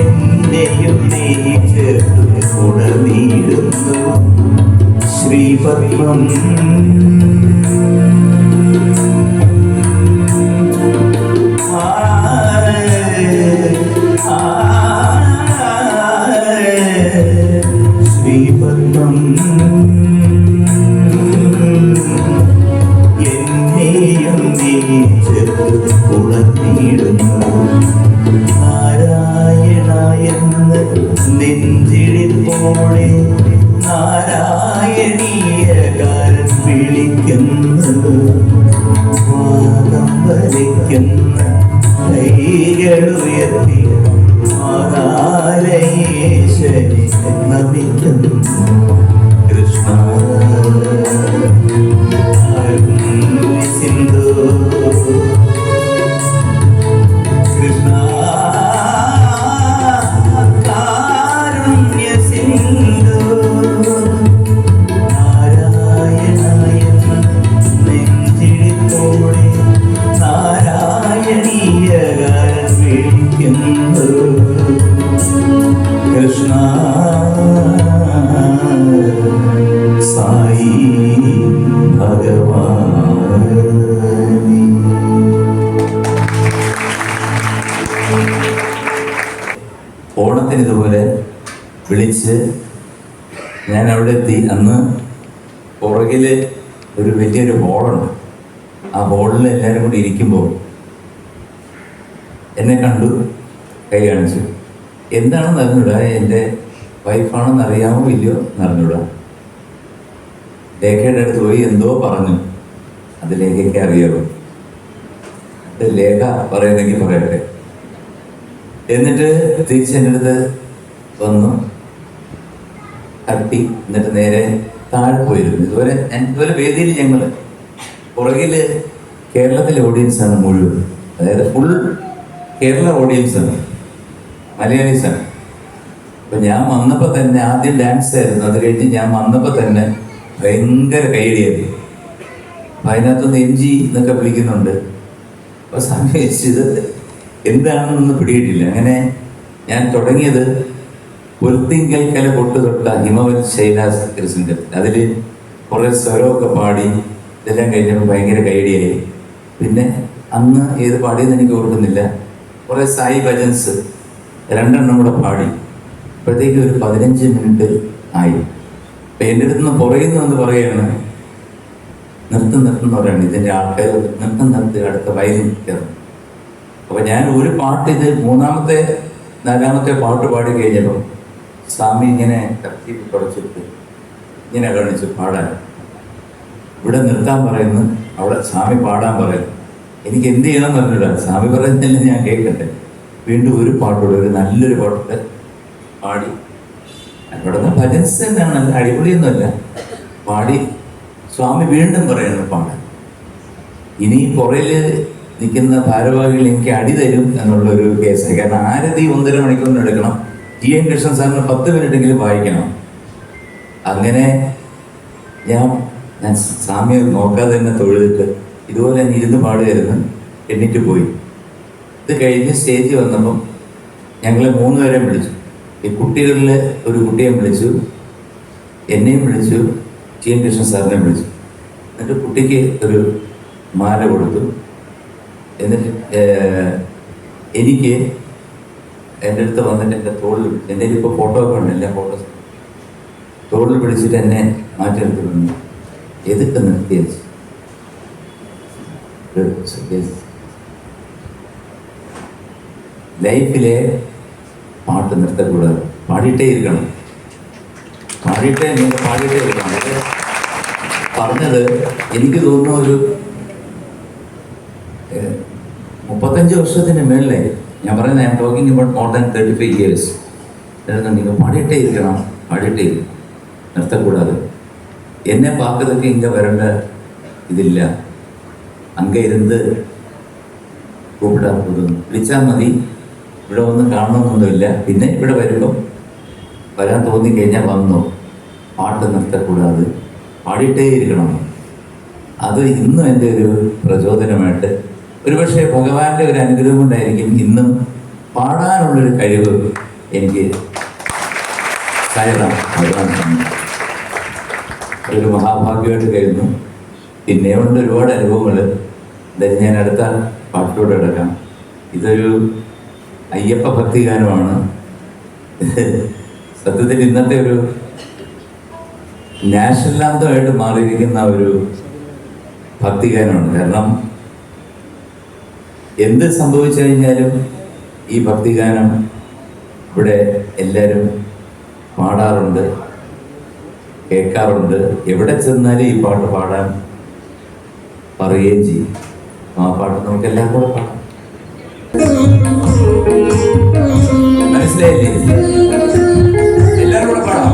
എന്നെയും നീ ചേർത്ത് ഉണർന്നിടുന്നു. ശ്രീപത്മം ശ്രീപത്മം എന്നെയും നീ ചേർത്ത് ഉണർന്നിടുന്നു. നാരായണ എന്ന് നെഞ്ചിടിപ്പോടെ നാരായണീയകാരൻ വിളിക്കുന്നത്. വാദം വലിക്കുന്ന കൈകളുയർത്തി മാതാലയേശ്വരി നമിക്കുന്നു. കൃഷ്ണ സിന്ധു കൃഷ്ണ കാരുണ്യ സിന്ധു. നാരായണായ നെഞ്ചിടിപ്പോടെ നാരായണീയകാരൻ വിളിക്കുന്നു. കൃഷ്ണ സായി ഭഗവാനി. ഓണത്തിന് ഇതുപോലെ വിളിച്ച് ഞാൻ അവിടെ എത്തി. അന്ന് പുറകില് ഒരു വലിയൊരു ഹോളുണ്ട്. ആ ഹോളിൽ എല്ലാവരും കൂടി ഇരിക്കുമ്പോൾ എന്നെ കണ്ടു, കൈ കാണിച്ചു. എന്താണെന്ന് അറിഞ്ഞൂടാ, എൻ്റെ വൈഫാണെന്ന് അറിയാമോ ഇല്ലയോ എന്നറിഞ്ഞൂടാ. ലേഖയുടെ അടുത്ത് പോയി എന്തോ പറഞ്ഞു. അത് ലേഖയ്ക്ക് അറിയാമോ? അത് ലേഖ പറയുന്നെങ്കിൽ പറയട്ടെ. എന്നിട്ട് തിരിച്ച് എൻ്റെ അടുത്ത് വന്നു, തട്ടി, എന്നിട്ട് നേരെ താഴെ പോയിരുന്നു. ഇതുപോലെ വേദിയിൽ ഞങ്ങൾ പുറകില് കേരളത്തിലെ ഓഡിയൻസാണ് മുഴുവൻ, അതായത് ഫുൾ കേരള ഓഡിയൻസാണ്, മലയാളീസാണ്. അപ്പൊ ഞാൻ വന്നപ്പോൾ തന്നെ ആദ്യം ഡാൻസ് ആയിരുന്നു. അത് കഴിഞ്ഞ് ഞാൻ വന്നപ്പോൾ തന്നെ ഭയങ്കര കൈയടിയായിരുന്നു. അപ്പം അതിനകത്തൊന്ന് MG എന്നൊക്കെ വിളിക്കുന്നുണ്ട്. അപ്പോൾ സമയത്ത് എന്താണെന്നൊന്നും പിടിയിട്ടില്ല. അങ്ങനെ ഞാൻ തുടങ്ങിയത് പൊരുത്തിങ്കൽ കല പൊട്ടു തൊട്ട ഹിമവൽ ശൈലാസ് കൃഷ്ണൻ്റെ അതിൽ കുറേ സ്വരമൊക്കെ പാടി ഇതെല്ലാം കഴിഞ്ഞപ്പോൾ ഭയങ്കര കൈയടിയായി. പിന്നെ അന്ന് ഏത് പാടിയെന്ന് എനിക്ക് ഓർക്കുന്നില്ല. കുറേ സായി ഭജൻസ് 2 എണ്ണം കൂടെ പാടി. അപ്പോഴത്തേക്ക് ഒരു 15 മിനിറ്റ് ആയി. അപ്പം എൻ്റെ അടുത്ത് നിന്ന് പുറയുന്നു എന്ന് പറയുകയാണ്, നിർത്തുന്ന പറയാണ്. ഇതിൻ്റെ ആൾക്കാർ നിർത്തി അടുത്ത വയലിൻ കയറും. അപ്പോൾ ഞാൻ ഒരു പാട്ട്, ഇത് 3ാമത്തെ 4ാമത്തെ പാട്ട് പാടി കഴിഞ്ഞപ്പോൾ സ്വാമി ഇങ്ങനെ കത്തി തുടച്ചിട്ട് ഇങ്ങനെ കാണിച്ചു പാടാൻ. ഇവിടെ നിർത്താൻ പറയുന്നു, അവിടെ സ്വാമി പാടാൻ പറയുന്നു. എനിക്ക് എന്ത് ചെയ്യണം എന്ന് പറഞ്ഞില്ല. സ്വാമി പറയുന്നില്ല, ഞാൻ കേൾക്കട്ടെ. വീണ്ടും ഒരു പാട്ടോടെ, ഒരു നല്ലൊരു പാട്ട് പാടി. അവിടെ നിന്ന് ഭജൻസ് തന്നെയാണ്, നല്ല അടിപൊളിയൊന്നുമല്ല. പാടി സ്വാമി വീണ്ടും പറയുന്നു പാടാൻ. ഇനി പുറയിൽ നിൽക്കുന്ന ഭാരവാഹികൾ എനിക്ക് അടി തരും എന്നുള്ളൊരു കേസാണ്. കാരണം ആരതി 1.5 മണിക്കൂറിന് എടുക്കണം. TN കൃഷ്ണൻ സാറിന് 10 മിനിറ്റെങ്കിലും വായിക്കണം. അങ്ങനെ ഞാൻ സ്വാമിയെ നോക്കാതെ തന്നെ തൊഴുതിട്ട് ഇതുപോലെ തന്നെ ഇരുന്ന് പാടുകയായിരുന്നു. എണ്ണിട്ട് പോയി. ഇത് കഴിഞ്ഞ് സ്റ്റേജിൽ വന്നപ്പം ഞങ്ങളെ 3 പേരെയും വിളിച്ചു. ഈ കുട്ടികളിൽ ഒരു കുട്ടിയെ വിളിച്ചു, എന്നെയും വിളിച്ചു, TN കൃഷ്ണൻ സാറിനെ വിളിച്ചു. എന്നിട്ട് കുട്ടിക്ക് ഒരു മാല കൊടുത്തു. എന്നിട്ട് എനിക്ക് എൻ്റെ അടുത്ത് വന്നിട്ട് എൻ്റെ തോളിൽ, എൻ്റെ ഇപ്പോൾ ഫോട്ടോ ഒക്കെ ഉണ്ട്, എല്ലാ ഫോട്ടോസ് തോളിൽ പിടിച്ചിട്ട് എന്നെ മാറ്റിയെടുത്തിട്ടുണ്ട്. എതൊക്കെ നിർത്തിയത് ലൈഫിലെ പാട്ട് നിർത്തக்கூடாது. പാടിയിട്ടേ ഇരിക്കണം, പാടിയിട്ടേ ഇരിക്കണം. അത് പറഞ്ഞത് എനിക്ക് തോന്നുന്നു ഒരു 35 വർഷത്തിന് മേളിലായി. ഞാൻ പറയുന്നത് I am talking about more than 35 years. നിങ്ങൾ പാടിയിട്ടേ ഇരിക്കണം, പാടിയിട്ടേ ഇരിക്കണം, നിർത്തக்கூடாது. എന്നെ പാക്കതൊക്കെ ഇങ്ങനെ വരേണ്ട ഇതില്ല. അങ്ങ് ഇരുന്ന് കൂപ്പിടാൻ പോകുന്നു, വിളിച്ചാൽ മതി. ഇവിടെ വന്ന് കാണണമെന്നൊന്നുമില്ല. പിന്നെ ഇവിടെ വരുമ്പം വരാൻ തോന്നിക്കഴിഞ്ഞാൽ വന്നു. പാട്ട് നിർത്തக்கூடாது. പാടിയിട്ടേ ഇരിക്കണം. അത് ഇന്നും എൻ്റെ ഒരു പ്രചോദനമായിട്ട്, ഒരുപക്ഷെ ഭഗവാന്റെ ഒരു അനുഗ്രഹം കൊണ്ടായിരിക്കും ഇന്നും പാടാനുള്ളൊരു കഴിവ് എനിക്ക് കയറാം. ഭഗവാൻ ഒരു മഹാഭാഗ്യമായിട്ട് കരുതുന്നു. പിന്നെയുണ്ട് ഒരുപാട് അനുഭവങ്ങൾ. എന്തായാലും ഞാൻ അടുത്ത പാട്ടിലൂടെ കിടക്കാം. ഇതൊരു അയ്യപ്പ ഭക്തി ഗാനമാണ്. സത്യത്തിൽ ഇന്നത്തെ ഒരു നാഷണൽ ആന്തമായിട്ട് മാറിയിരിക്കുന്ന ഒരു ഭക്തിഗാനമാണ്. കാരണം എന്ത് സംഭവിച്ചു കഴിഞ്ഞാലും ഈ ഭക്തിഗാനം ഇവിടെ എല്ലാവരും പാടാറുണ്ട്, കേൾക്കാറുണ്ട്. എവിടെ ചെന്നാലും ഈ പാട്ട് പാടാൻ പറയുകയും ചെയ്യും. ആ പാട്ട് നമുക്ക് എല്ലാം കൂടെ പാടാം. മനസ്സിലായില്ലേ? എല്ലാവരും കൂടെ പാടാം.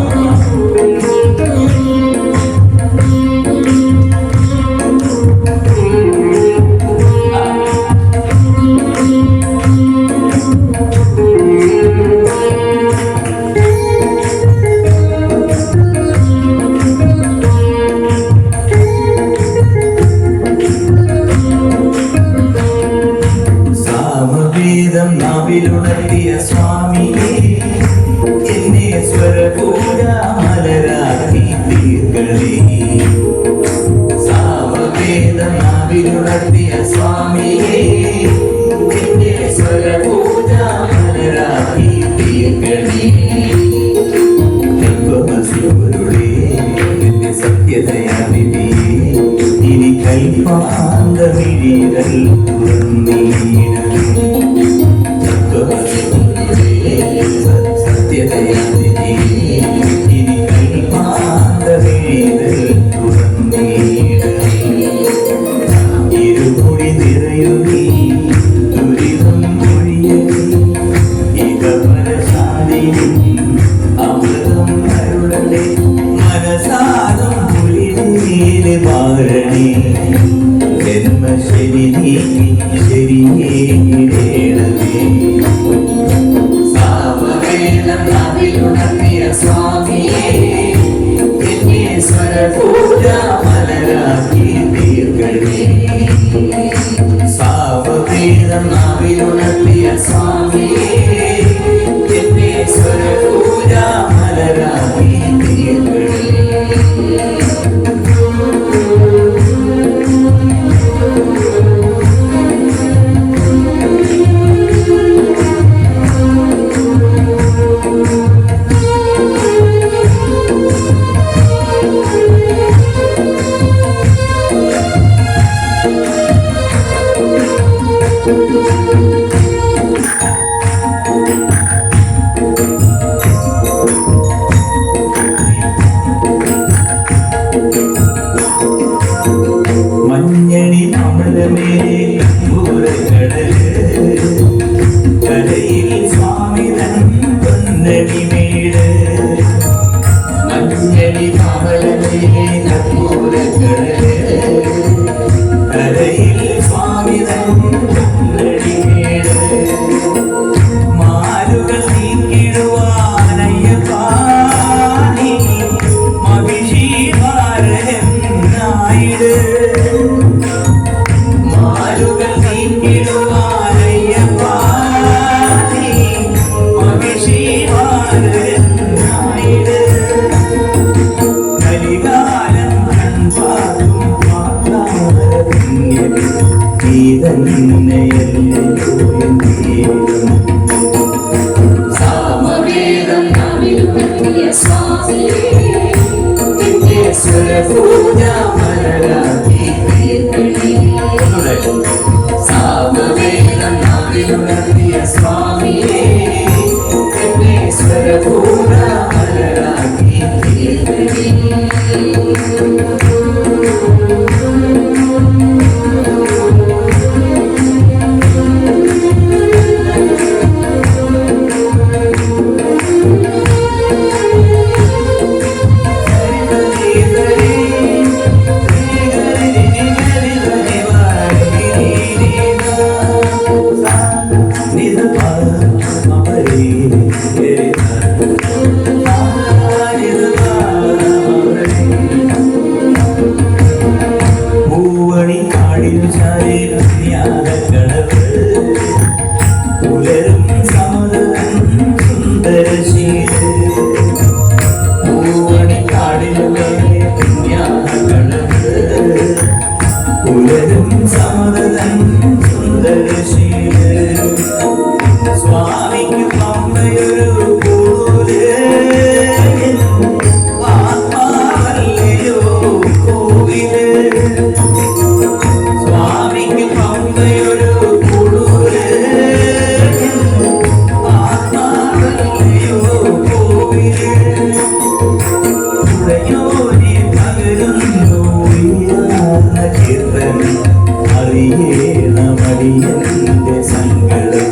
നാവിലുണർത്തിയ സ്വാമിയെ എന്നെ സ്വരപൂജ മലരാക്കി തീർക്കണേ. സാമവേദം നാവിലുണർത്തിയ സ്വാമിയെ എന്നെ സ്വരപൂജ മലരാക്കി തീർക്കണേ. എന്റെ സത്യതയാവിധി ഇനി കൈപ്പാന്തമിഴികൾ തുറന്നീടണേ. സത്യതയാവിധി ഇനി കൈപ്പാന്തമിഴികൾ തുറന്നീടണേ. ഇരുമുടി നിറയുകി ദുരിതം മൊഴിയകി ഇകപരശാന്തിയും അമൃതം അരുളലേ. മനസാദം പുലിനീലെ മാരണി ജന്മശരി നീക്കി ശരിയേടവേ. സാമവേദം നാവിലുണർത്തിയ സ്വാമിയെ എന്നെ സ്വരപൂജ മലരാക്കി തീർക്കണേ. സാമവേദം നാവിലുണർത്തിയ സ്വാമിയെ എന്നെ സ്വരപൂജ മലരാക്കി തീർക്കണേ. മഞ്ഞണി അമൃതമേലെ പൂരക്കടല് കരയിൽ സ്വാമിതൻ പൊന്നണി വീട്. മഞ്ഞണി അമൃതമേലെ പൂരക്കടല് കരയിൽ സ്വാമിതൻ പൊന്നണി വീട്. മാലുകൾ നീക്കിടുവാനയ്യപ്പാനി മഹിഷീവാരനായിട്. മാലുകൾ നീക്കിടുവാനയ്യപ്പാനി മഹിഷീവാരനായിട്. കലികാലം കൺപാകും പാതാരപുണ്യം നീ തന്നെയല്ലയോ എന്നേരം. സാമവേദം നാവിലുണർത്തിയ സ്വാമിയെ എന്നെ സ്വരപൂജ മലരാക്കി തീർക്കണേ. സാമവേദം നാവിലുണർത്തിയ സ്വാമിയെ എന്നെ സ്വരപൂജ മലരാക്കി തീർക്കണേ. Ni എന്റെ സങ്കടം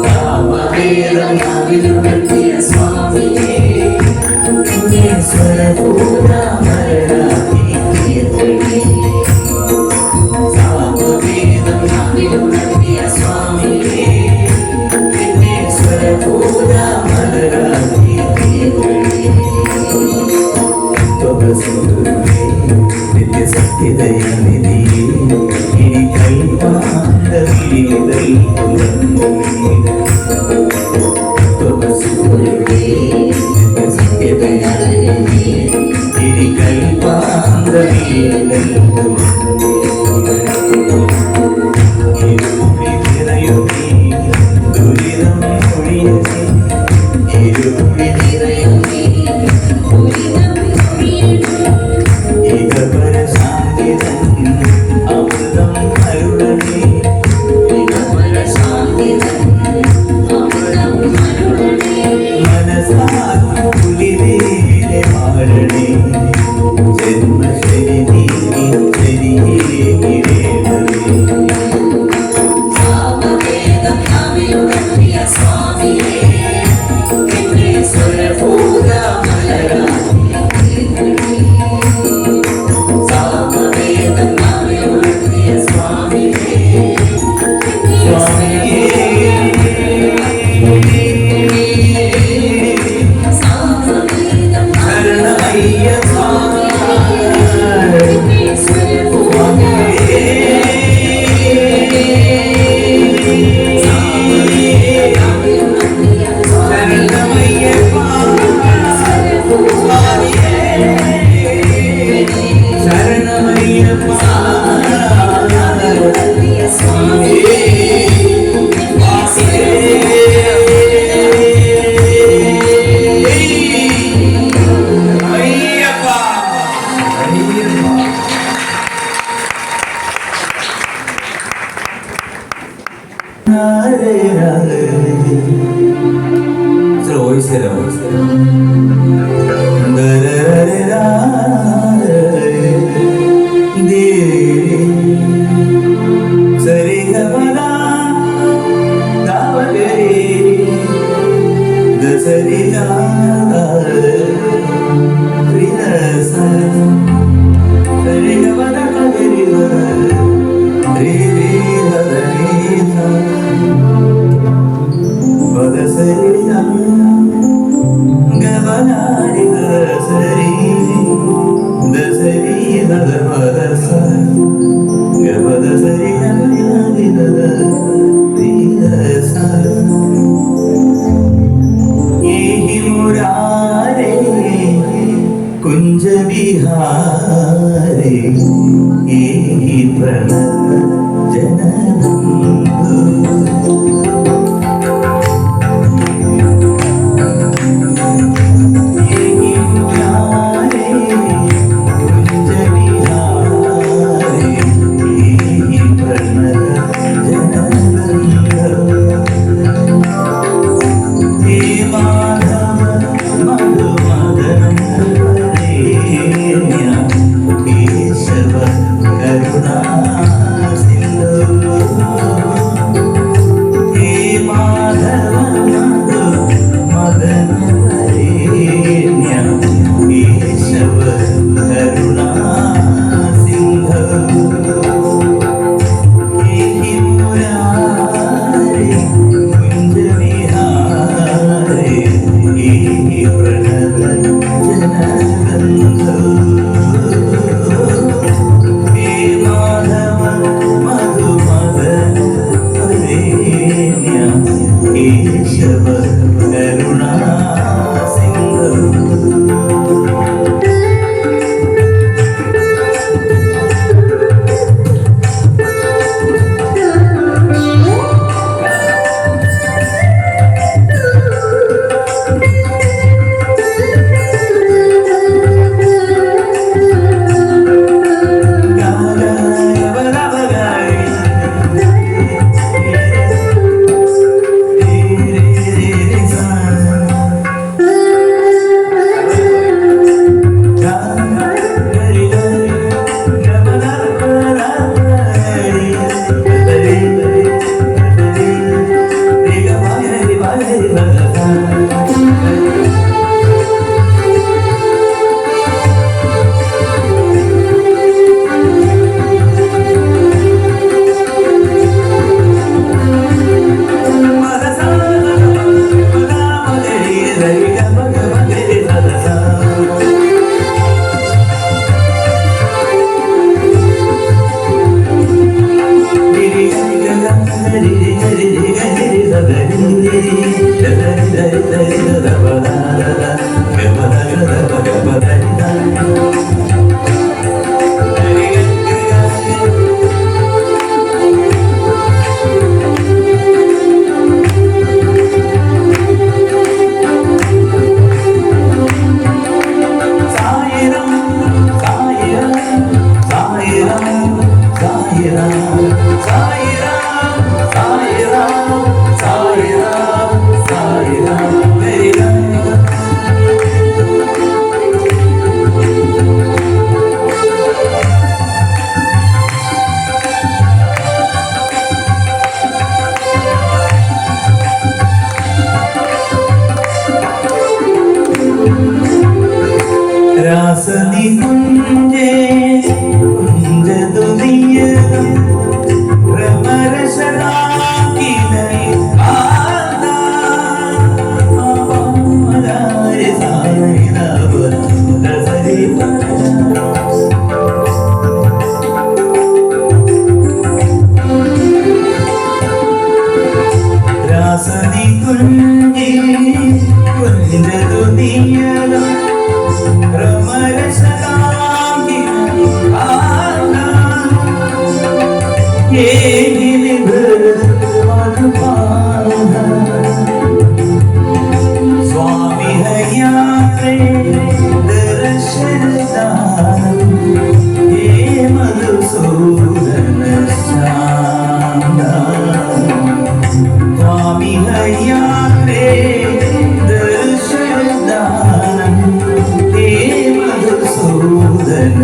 സാമവേദം നാവിലുണർത്തിയ സ്വാമിയേ എന്നെ സ്വരപൂർണ്ണമലരാക്കി തീർക്കണേ. സാമവേദം നാവിലുണർത്തിയ സ്വാമിയേ എന്നെ സ്വരപൂർണ്ണമലരാക്കി തീർക്കണേ. നിത്യസത്യദയാനിധിയേ ഇനി കൈമാണ്ട വിളികൾ നിത്യസത്യദയാനിധിയേ ഇനി കൈമാണ്ട വിളികൾ ഇരുളിനിറയുമീ ദുരിതം ഒഴിയട്ടെ. ഇരുളിനിറയുമീ ദുരിതം ഒഴിയട്ടെ. ഇഹപര ശാന്തിതൻ അമൃതം അരുളണേ. ഇഹപര ശാന്തിതൻ അമൃതം അരുളണേ. മനസാകും കുളിരേറെ മാറണേ. ജന്മശരി നീങ്ങി ശരിയേകിടേണമേ. സാമവേദം നാവിലുണർത്തിയ സ്വാമിയേ എന്നെ സ്വരപൂർണ്ണമലരാക്കി തീർക്കണേ. സാമവേദം നാവിലുണർത്തിയ സ്വാമിയേ സാമവേദം ശരണമയ്യപ്പ എന്നെ സ്വരപൂർണ്ണമലരാക്കി Gavana കുഞ്ചേ കുഞ്ചതുനിയ ഭ്രമരസദാകിലൈ ആദാ ആമരാരി സായിനവ ദസരിത രാസനി കുഞ്ചേ കുഞ്ചതുനിയ स्वामी हैया दर्शन हे मधुसूदन स्वामी हैया दर्शन हे मधुसूदन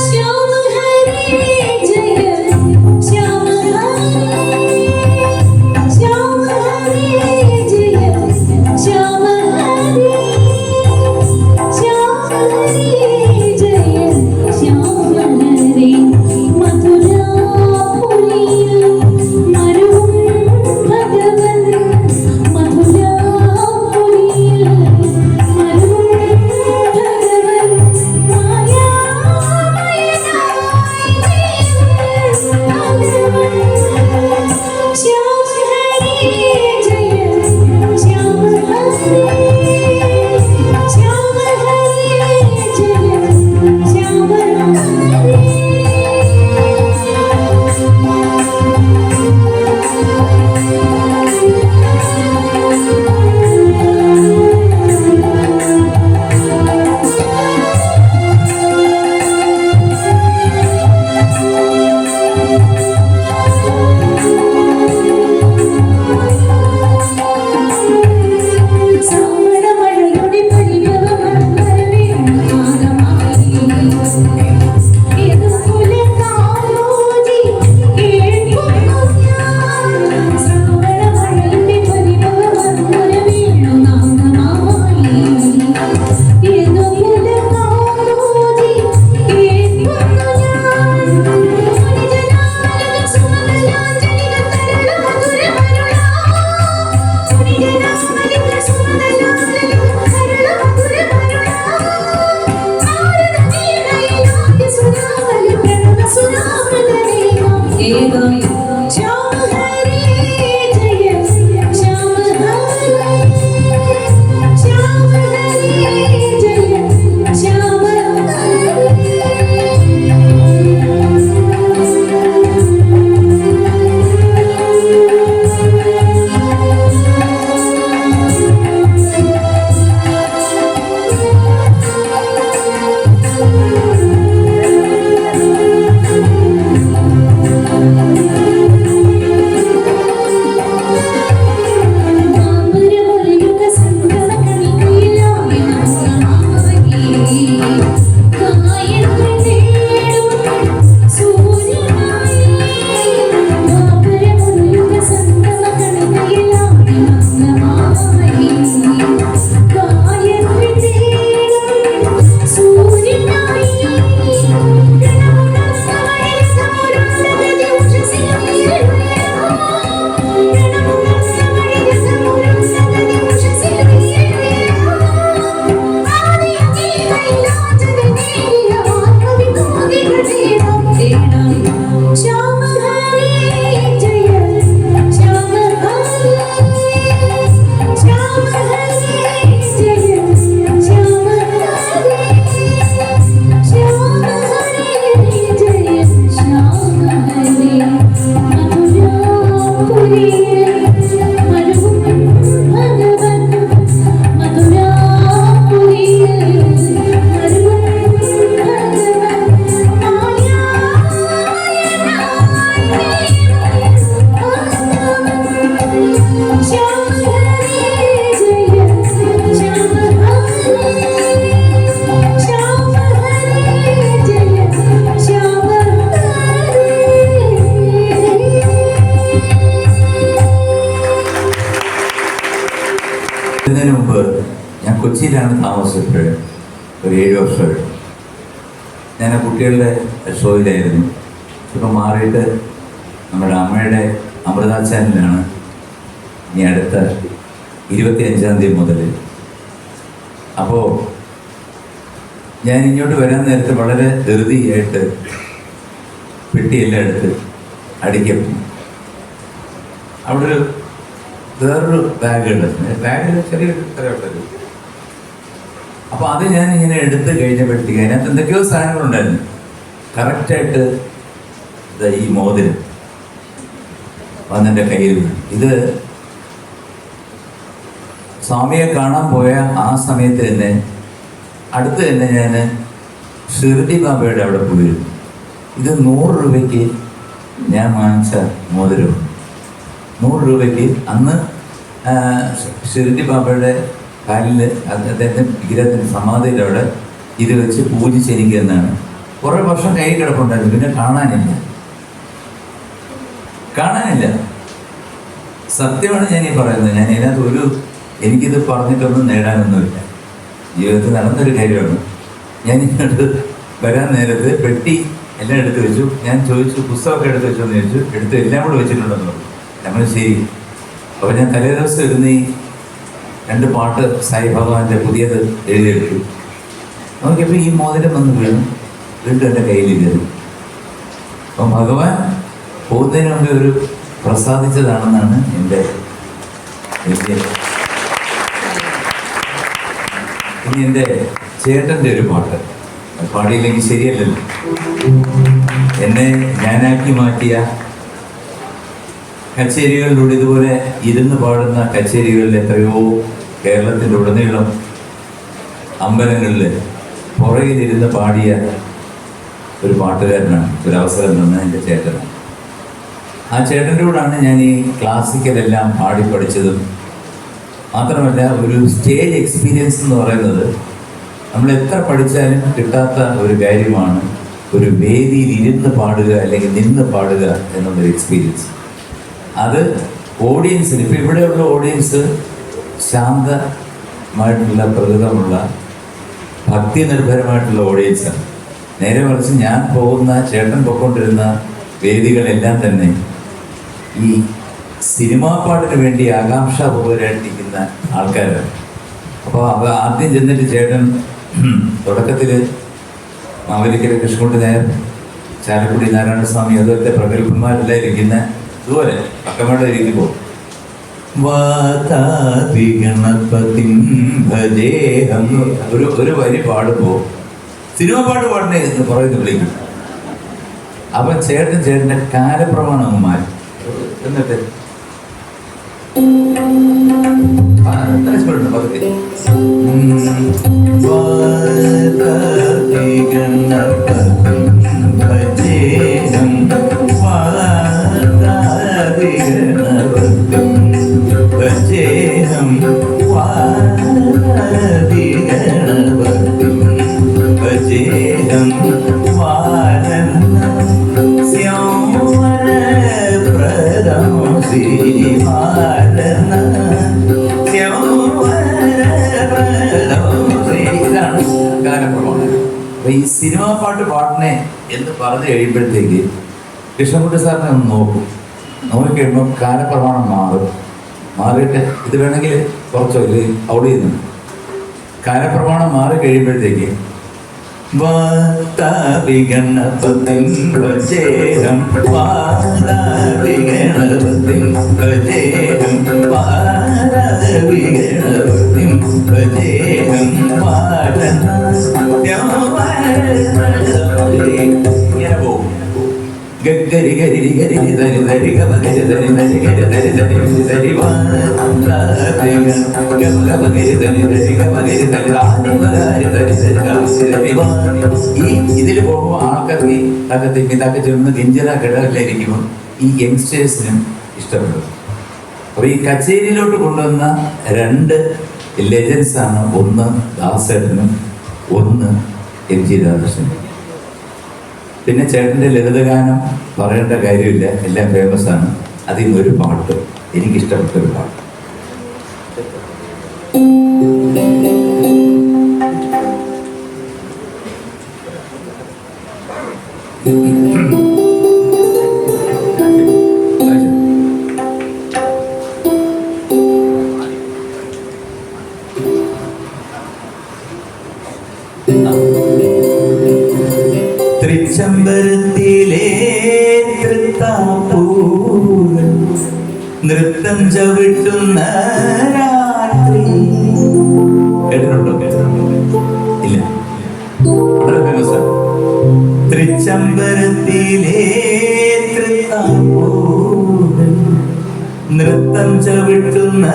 श्याम हरे जय ഒരു 7 വർഷമായിട്ട്. ഞാൻ ആ കുട്ടികളുടെ ഷോയിലായിരുന്നു. ഇപ്പം മാറിയിട്ട് നമ്മുടെ അമ്മയുടെ അമൃത ചാനലിലാണ് ഇനി അടുത്ത 25-ാം തീയതി മുതൽ. അപ്പോൾ ഞാൻ ഇങ്ങോട്ട് വരാൻ നേരത്തെ വളരെ ധൃതിയായിട്ട് പെട്ടിയെല്ലാം എടുത്ത് അടിക്കപ്പെട്ടു. അവിടെ ഒരു വേറൊരു ബാഗുണ്ട്, ബാഗിൽ ചെറിയൊരു ഇത്രയുണ്ടൊരു. അപ്പോൾ അത് ഞാൻ ഇങ്ങനെ എടുത്ത് കഴിഞ്ഞപ്പോഴത്തേക്ക് അതിനകത്ത് എന്തൊക്കെയോ സാധനങ്ങളുണ്ടായിരുന്നു. കറക്റ്റായിട്ട് ഈ മോതിരം വന്നെൻ്റെ കയ്യിൽ വീണു. ഇത് സ്വാമിയെ കാണാൻ പോയ ആ സമയത്ത് തന്നെ അടുത്ത് തന്നെ ഞാൻ ഷിർഡി ബാബയുടെ അവിടെ പോയിരുന്നു. ഇത് 100 രൂപയ്ക്ക് ഞാൻ വാങ്ങിച്ച മോതിരം. 100 രൂപയ്ക്ക് അന്ന് ഷിർഡി ബാബയുടെ കാലിൽ അദ്ദേഹത്തിൻ്റെ വിഗ്രഹത്തിൻ്റെ സമാധിയുടെ അവിടെ ഇത് വെച്ച് പൂജിച്ചിരിക്കുന്നതാണ്. കുറേ വർഷം കൈ കിടപ്പുണ്ടായിരുന്നു. പിന്നെ കാണാനില്ല. സത്യമാണ് ഞാൻ ഈ പറയുന്നത്. ഞാൻ ഇതിനകത്ത് എനിക്കിത് പറഞ്ഞിട്ടൊന്നും നേടാനൊന്നുമില്ല. ജീവിതത്തിൽ നടന്നൊരു കാര്യമാണ്. ഞാൻ ഇങ്ങോട്ട് വരാൻ നേരത്ത് പെട്ടി എല്ലാം എടുത്ത് വെച്ചു. ഞാൻ ചോദിച്ചു, പുസ്തകമൊക്കെ എടുത്ത് വെച്ചോ എന്ന് ചോദിച്ചു. എടുത്ത് എല്ലാം കൂടെ വെച്ചിട്ടുണ്ടെന്ന് പറഞ്ഞു. നമ്മൾ ശരി. അപ്പോൾ ഞാൻ തലേ ദിവസം ഇരുന്ന് ഈ 2 പാട്ട് സായി ഭഗവാന്റെ പുതിയത് എഴുതിയെടുത്തു. നോക്കിയപ്പോൾ ഈ മോതിരം വന്ന് വീണ്ടും എൻ്റെ കയ്യിൽ കയറി. അപ്പം ഭഗവാൻ പോകുന്നതിന് മുമ്പ് ഒരു പ്രസാദിച്ചതാണെന്നാണ് എൻ്റെ ഇനി എൻ്റെ ചേട്ടൻ്റെ ഒരു പാട്ട് പാടിയില്ലെങ്കിൽ ശരിയല്ലല്ലോ. എന്നെ ഞാനാക്കി മാറ്റിയ കച്ചേരികളിലൂടെ ഇതുപോലെ ഇരുന്ന് പാടുന്ന കച്ചേരികളിൽ എത്രയോ കേരളത്തിൻ്റെ ഉടനീളം അമ്പലങ്ങളിൽ പുറകിലിരുന്ന് പാടിയ ഒരു പാട്ടുകാരനാണ്, ഒരു അവസരം തന്ന എൻ്റെ ചേട്ടനാണ്. ആ ചേട്ടൻ്റെ കൂടാണ് ഞാൻ ഈ ക്ലാസിക്കലെല്ലാം പാടി പഠിച്ചതും. മാത്രമല്ല ഒരു സ്റ്റേജ് എക്സ്പീരിയൻസ് എന്ന് പറയുന്നത് നമ്മൾ എത്ര പഠിച്ചാലും കിട്ടാത്ത ഒരു കാര്യമാണ് ഒരു വേദിയിൽ ഇരുന്ന് പാടുക അല്ലെങ്കിൽ നിന്ന് പാടുക എന്നുള്ളൊരു എക്സ്പീരിയൻസ്. അത് ഓഡിയൻസിന്, ഇപ്പോൾ ഇവിടെയുള്ള ഓഡിയൻസ് ശാന്തമായിട്ടുള്ള പ്രകൃതമുള്ള ഭക്തി നിർഭരമായിട്ടുള്ള ഓഡിയൻസാണ്. നേരെ മറിച്ച് ഞാൻ പോകുന്ന ചേട്ടൻ പൊയ്ക്കൊണ്ടിരുന്ന വേദികളെല്ലാം തന്നെ ഈ സിനിമാ പാട്ടിന് വേണ്ടി ആകാംക്ഷാപൂർവരായിട്ടിരിക്കുന്ന ആൾക്കാരാണ്. അപ്പോൾ ആദ്യം ചെന്നിട്ട് ചേട്ടൻ തുടക്കത്തിൽ മാവേലിക്കര കൃഷ്ണൻകുട്ടി നായർ, ചാലക്കുടി നാരായണസ്വാമി, അതുപോലത്തെ പ്രഗത്ഭന്മാരെല്ലാം ഇരിക്കുന്ന ഇതുപോലെ പക്കമേടെ ഇരിക്കുമ്പോൾ ഒരു വരി പാടുമ്പോൾ സിനിമ പാട്ട് പാടണേ എന്ന് പറയുന്നത് വിളിക്കും. അപ്പം ചേട്ടൻ്റെ കാലപ്രമാണം അങ്ങ് മാറി. എന്നിട്ട് പതുക്കെ ഈ സിനിമാ പാട്ട് പാടണേ എന്ന് പറഞ്ഞു കഴിയുമ്പോഴത്തേക്ക് കൃഷ്ണൻകുട്ടി സാറിനെ ഒന്ന് നോക്കിക്കഴിയുമ്പോൾ കാലപ്രമാണം മാറിയിട്ട് ഇത് വേണമെങ്കിൽ കുറച്ചോ ഇത് ഔട്ട് ചെയ്യുന്നു. കാലപ്രമാണം മാറി കഴിയുമ്പോഴത്തേക്ക് ഇങ്ങനെ പോകും. ഗരി ഗരി ഗരി ധരി ധരി ഗരി ധരി ധരി ഗരി ധരി ധരി ധരി ധരി ഇതിൽ പോകുമ്പോൾ ആൾക്കാർക്ക് ഈ തക്ക ചെന്ന് ഗിഞ്ചന കിടകളിലിരിക്കുമ്പോൾ ഈ യങ്സ്റ്റേഴ്സിനും ഇഷ്ടപ്പെടും. അപ്പോൾ ഈ കച്ചേരിയിലോട്ട് കൊണ്ടുവന്ന 2 ലെജൻസാണ്, ഒന്ന് ദാസേട്ടനും ഒന്ന് MG രാധാകൃഷ്ണനും. പിന്നെ ചേട്ടൻ്റെ ലളിതഗാനം പറയേണ്ട കാര്യമില്ല, എല്ലാം ഫേമസ് ആണ്. അതിൽ നിന്നൊരു പാട്ട് എനിക്കിഷ്ടപ്പെട്ടൊരു പാട്ട്. തൃച്ചംബരത്തിലെ തൃത്താപ്പൂകൾ നൃത്തം ചവിട്ടുന്ന രാത്രി. കേട്ടിട്ടുണ്ടോ? ഇല്ല, വളരെ ഫേമസ് ആണ്. തൃച്ചംബരത്തിലെ തൃത്താപ്പൂകൾ നൃത്തം ചവിട്ടുന്ന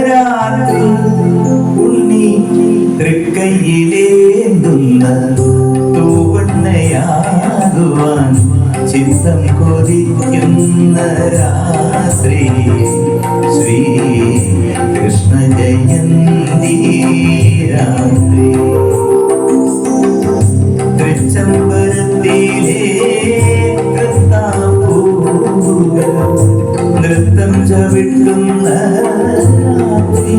രാത്രി. ഉണ്ണി തൃക്കൈയിലേന്തുന്ന തൂവണ്ണയാകുവാൻ ചിത്തം കൊതിക്കുന്ന രാത്രി. ശ്രീ കൃഷ്ണ ജയന്തി രാത്രി. തൃച്ചംബരത്തിലെ തൃത്താപ്പൂകൾ നൃത്തം ചവിട്ടുന്ന രാത്രി.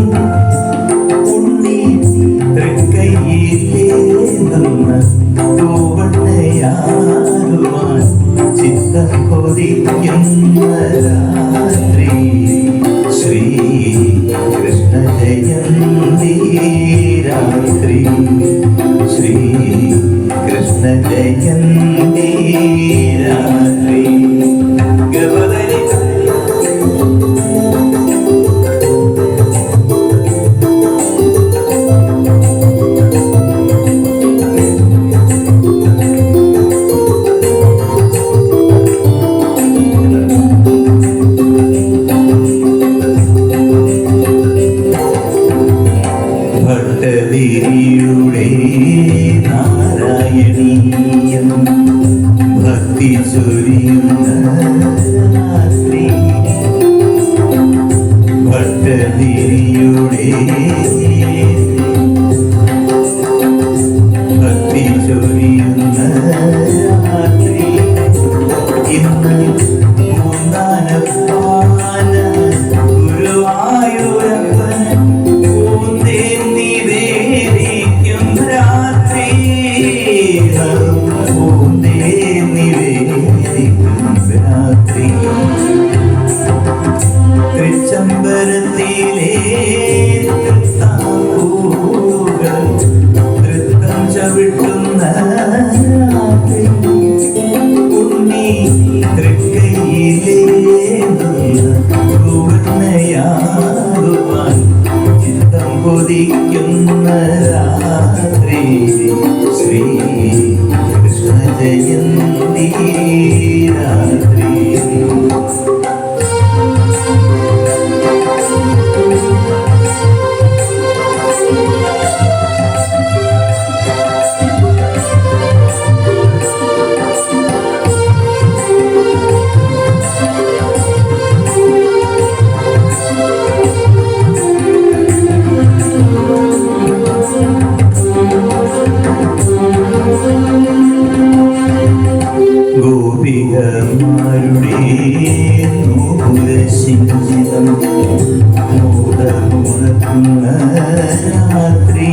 ഉണ്ണി തൃക്കൈയിലേന്തുന്ന തൂവണ്ണയാകുവാൻ ചിത്തം കൊതിക്കുന്ന രാത്രി. ശ്രീ കൃഷ്ണ ജയന്തി രാത്രി. ശ്രീ കൃഷ്ണ ജയന്തി രാത്രി. ഗവദരി ഭട്ടതിരിയുടെ നാരായണീയം ഭക്തി ചൊരിയുന്ന രാത്രി. ഭട്ടതിരിയുടെ ഭക്തി ചൊരിയുന്ന രാത്രി. ഇന്ന് മൂന്നാനപ്പാന ഗുരുവായൂരപ്പൻ പൂന്തേൻ നിവേദിക്കും രാത്രി. പൂന്തേൻ നിവേദിക്കും രാത്രി. തൃച്ചംബരത്തിലെ തൃത്താപ്പൂകൾ നൃത്തം ചവിട്ടുന്ന രാത്രി. ഉണ്ണി തൃക്കൈയിലേന്തുന്ന തൂവണ്ണയാകുവാൻ ചിത്തം കൊതിക്കുന്ന രാത്രി. ശ്രീ കൃഷ്ണ ജയന്തി രാത്രി. ഗോപികമാരുടെ നൂപുരശിഞ്ചിതം മോദമുണക്കുന്ന രാത്രി.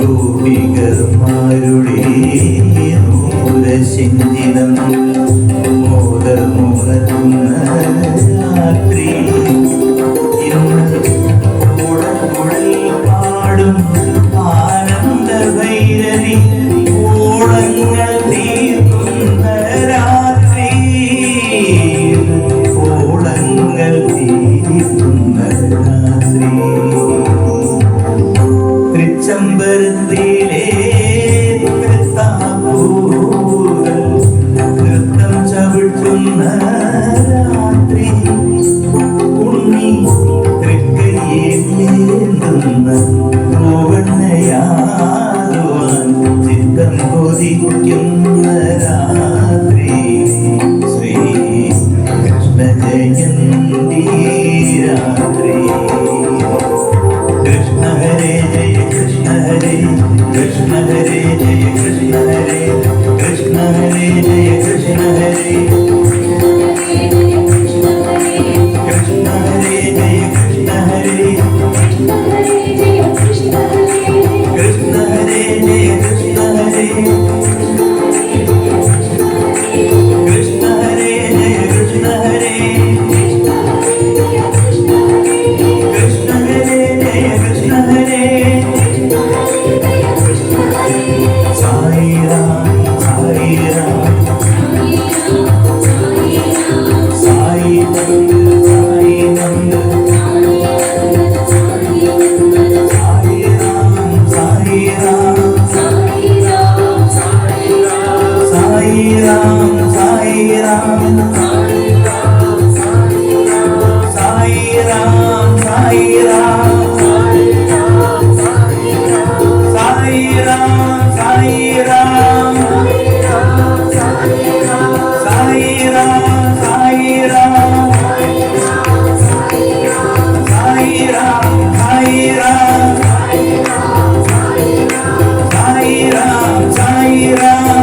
ഗോപികമാരുടെ നൂപുരശിഞ്ചിതം മോദമുണക്കുന്ന രാത്രി. ഇന്ന് ഓടക്കുഴൽ പാടും ആനന്ദ ഭൈരവി ഓളങ്ങൾ തീർക്കുന്ന രാത്രി. ഓളങ്ങൾ തീർക്കുന്ന രാത്രി. തൃച്ചംബരത്തിലെ തൃത്താപ്പൂകൾ നൃത്തം ചവിട്ടുന്ന രാത്രി. ഉണ്ണി തൃക്കൈയിലേന്തുന്ന തൂവണ്ണയാകുവാൻ ചിത്തം കൊതിക്കുന്ന രാത്രി. ശ്രീ കൃഷ്ണ ജയന്തി രാത്രി. കൃഷ്ണ ഹരേ ജയ കൃഷ്ണ ഹരേ. കൃഷ്ണ ഹരേ ജയ കൃഷ്ണ ഹരേ. കൃഷ്ണ ഹരേ ജയ കൃഷ്ണ ഹരേ. കൃഷ്ണ ഹരേ ജയ കൃഷ്ണ ഹരേ. കൃഷ്ണ ഹരേ ജയ കൃഷ്ണ ഹരേ. സായിരാം സായിരാം സായി നന്ദ സായിരാം സായിരാം സായിരാം സായിരാം സായിരാം സായിരാം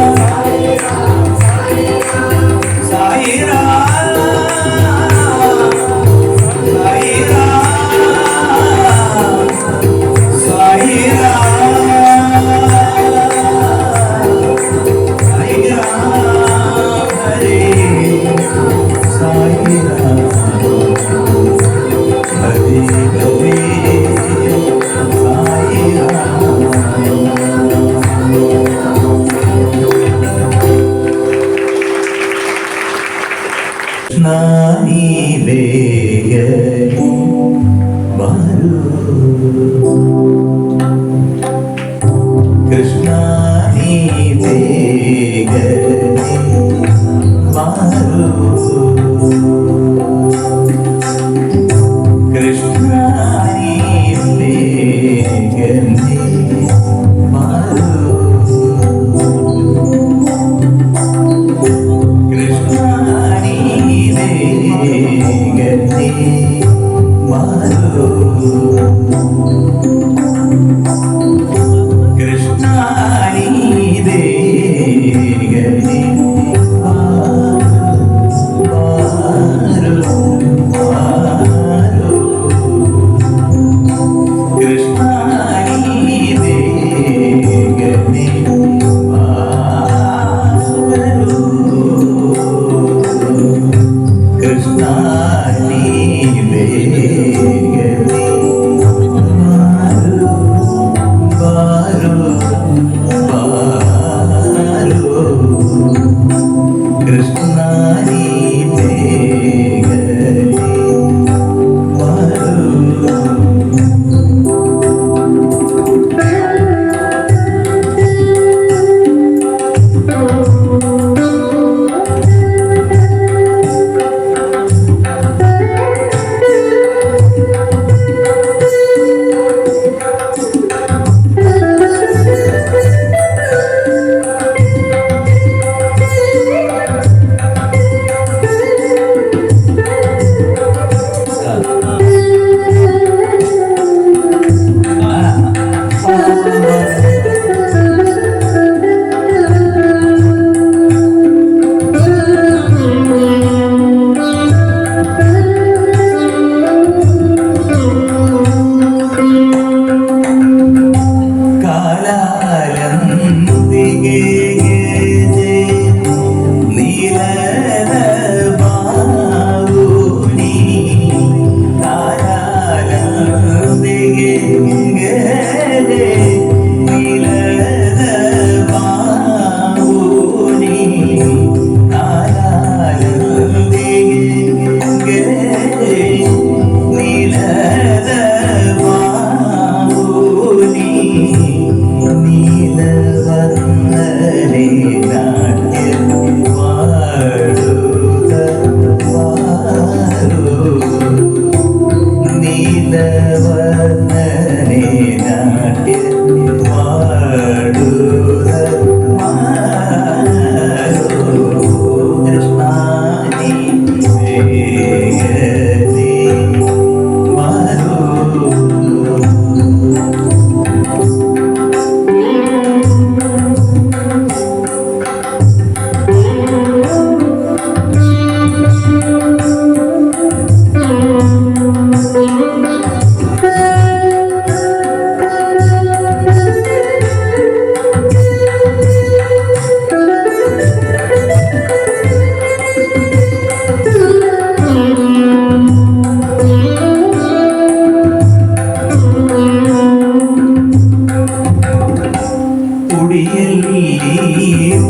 കുടിയല്ലി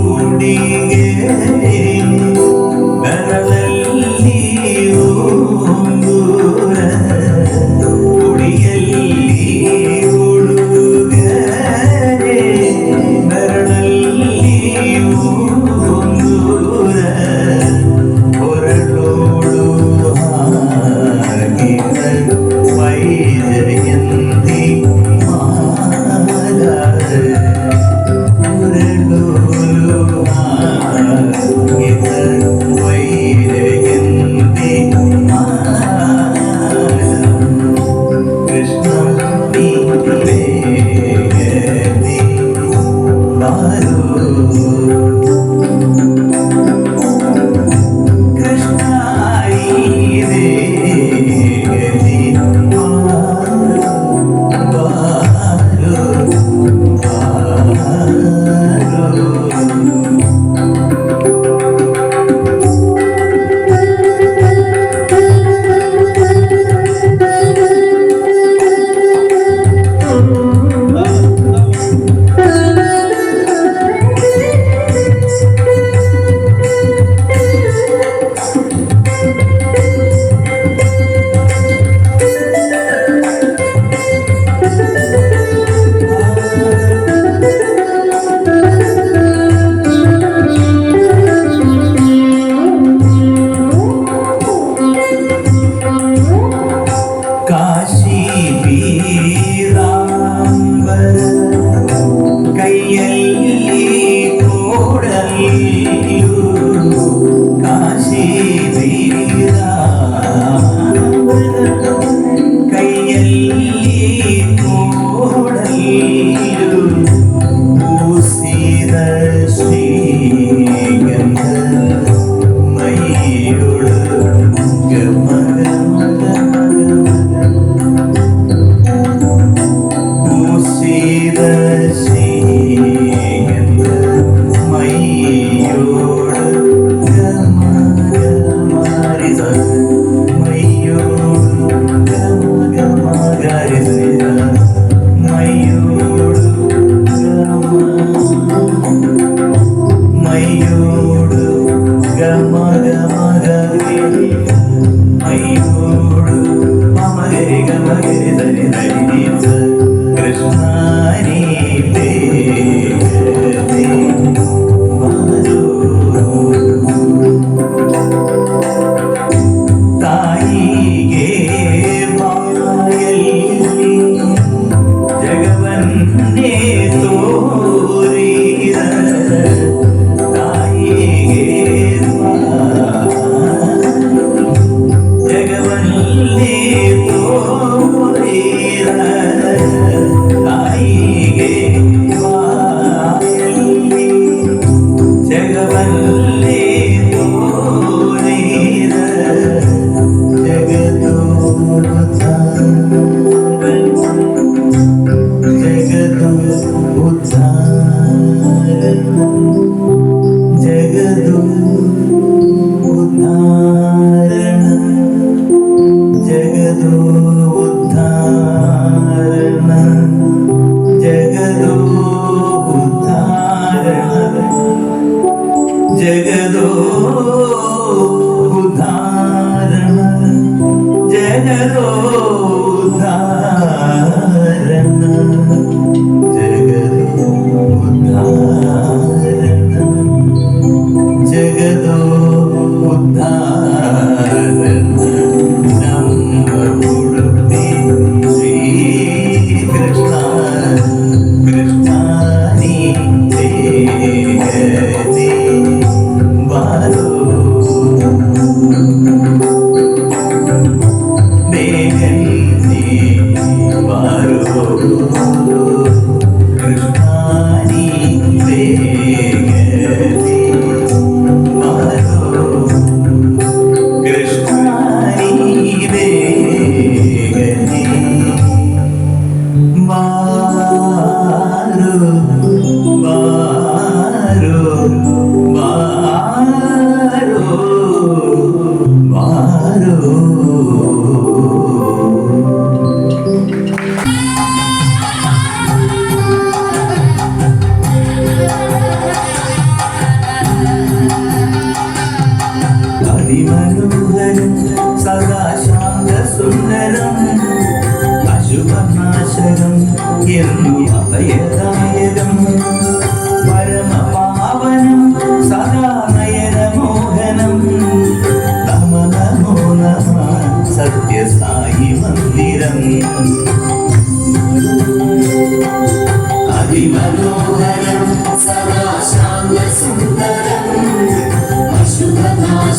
ഓടികേ ബരളല്ലി ഓങ്കൂര കുടിയല്ലി ഓടുകേ ബരളല്ലി ഓങ്കൂര ഒരളോടു ഹാകിത വൈജയന്തി മാല Krishna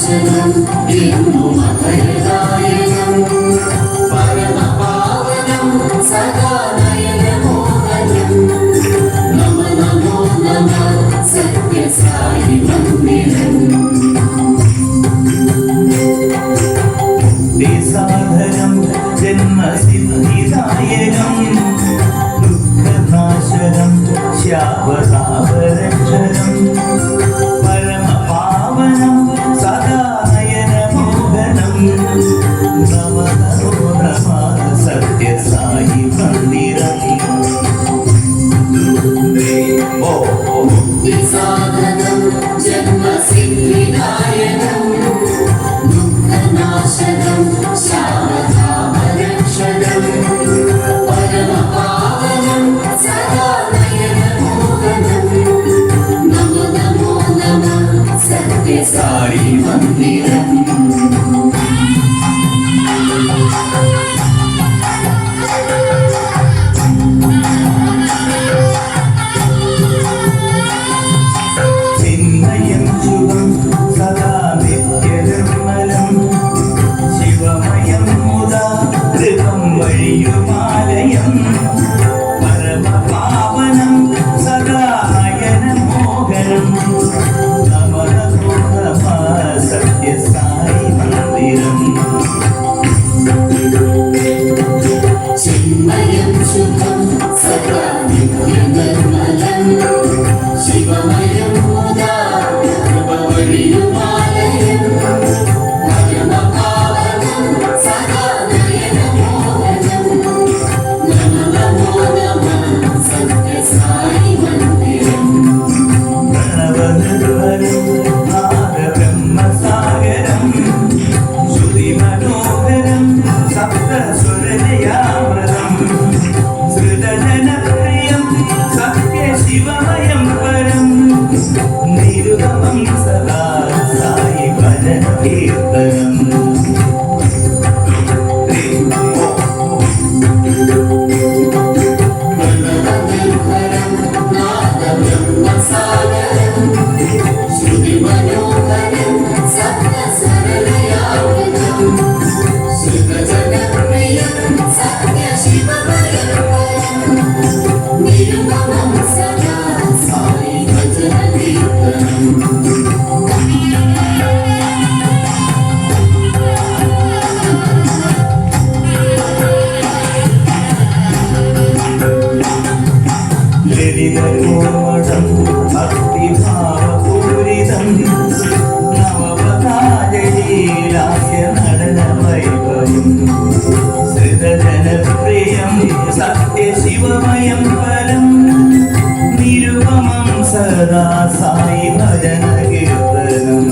നാശനം എന്നും അഭയദായകം പരമപാവനം സദാ നയനമോഹനം നമ നമോ നമ സത്യസായി മന്ദിരം സാധനം ജന്മസിദ്ധിദായകം ദുഃഖനാശനം ശ്യാവതാപരക്ഷരം പരമപാവനം സദാ നയനമോഹനം നമ നമോ നമ സത്യസായി മന്ദിരം സാധനം ജന്മസിദ്ധിദായകം ദുഃഖനാശനം ശാരദാമരക്ഷണം പരമപാവനം സദാ നയനമോഹനം നമോ നമോ നമ സത്യസായി മന്ദിരം ചിന്മയം ശുഭം സദാ നിത്യനിർമ്മലം ശിവമയം മുദാ ഋതം വഴിയുമാലയം പരമപാവനം സദാ നയനമോഹനം നമ നമോ നമ സത്യസായി മന്ദിരം ചിന്മയം ശുഭം സദാ നിത്യനിർമ്മലം ശിവമയം മുദാ കൃപവഴിയുമാലയം പരമപാവനം സദാ നയനമോഹനം നമ നമോ നമ സത്യസായി മന്ദിരം പ്രണവനിർഭരം നാദബ്രഹ്മസാഗരം ശ്രുതിമനോഹരം സപ്തസ്വരലയാമൃതം ശ്രുതജനപ്രിയം സത്യശിവമയം പരം നിരുപമം സദാ സായി ഭജന കീർത്തനം പ്രണവനിർഭരം നാദബ്രഹ്മസാഗരം ശ്രുതിമനോഹരം സപ്തസ്വരലയാമൃതം ശ്രുതജനപ്രിയം സത്യശിവമയം പരം നിരുപമം സദാ സായി ഭജന കീർത്തനം ലളിതകോമളം ഭക്തിഭാവപൂരിതം നവപതാജലീലാസ്യ നടനവൈഭവം ശ്രുതജനപ്രിയം സത്യശിവമയം പരം നിരുപമം സദാ സായി ഭജന കീർത്തനം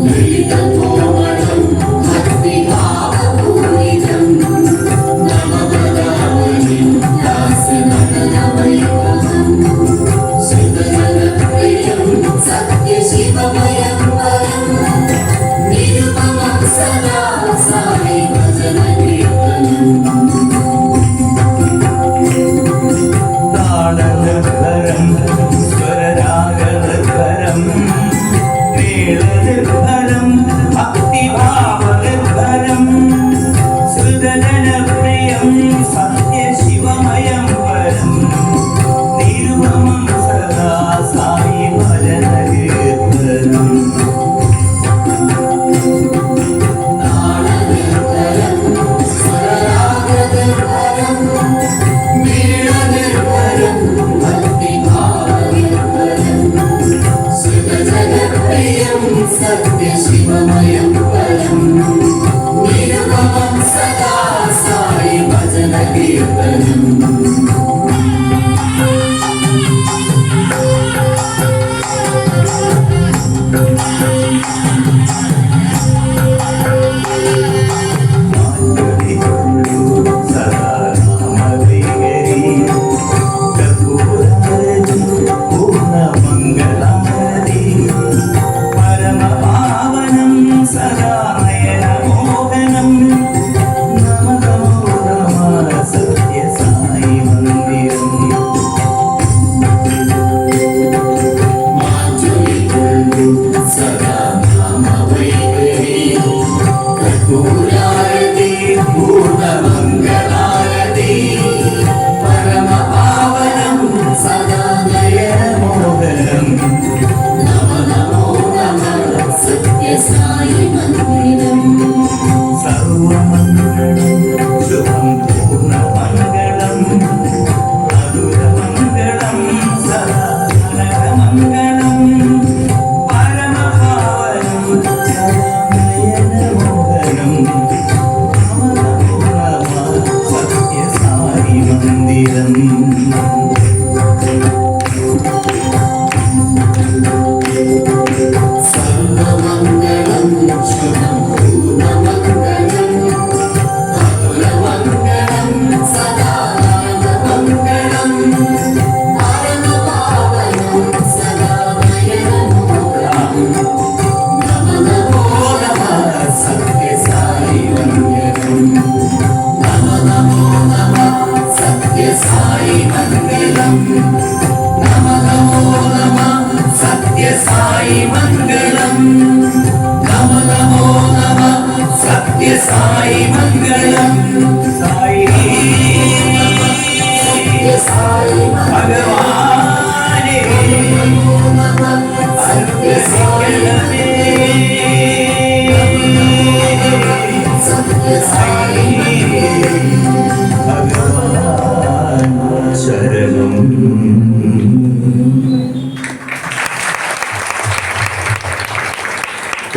ലളിതകോമളം ഭക്തിഭാവപൂരിതം നവപദാവലി ദാസനടനവൈഭവം ശ്രുതജനപ്രിയം സത്യശിവമയം പരം നിരുപമം സദാ സായി ഭജന കീർത്തനം താളനിർഭരം സ്വരരാഗനിർഭരം മേളനിർഭരം ഭക്തിഭാവനിർഭരം ശ്രുതജനപ്രിയം സത്യശിവമയം പരം നിരുപമം സദാ സായി ഭജന കീർത്തനം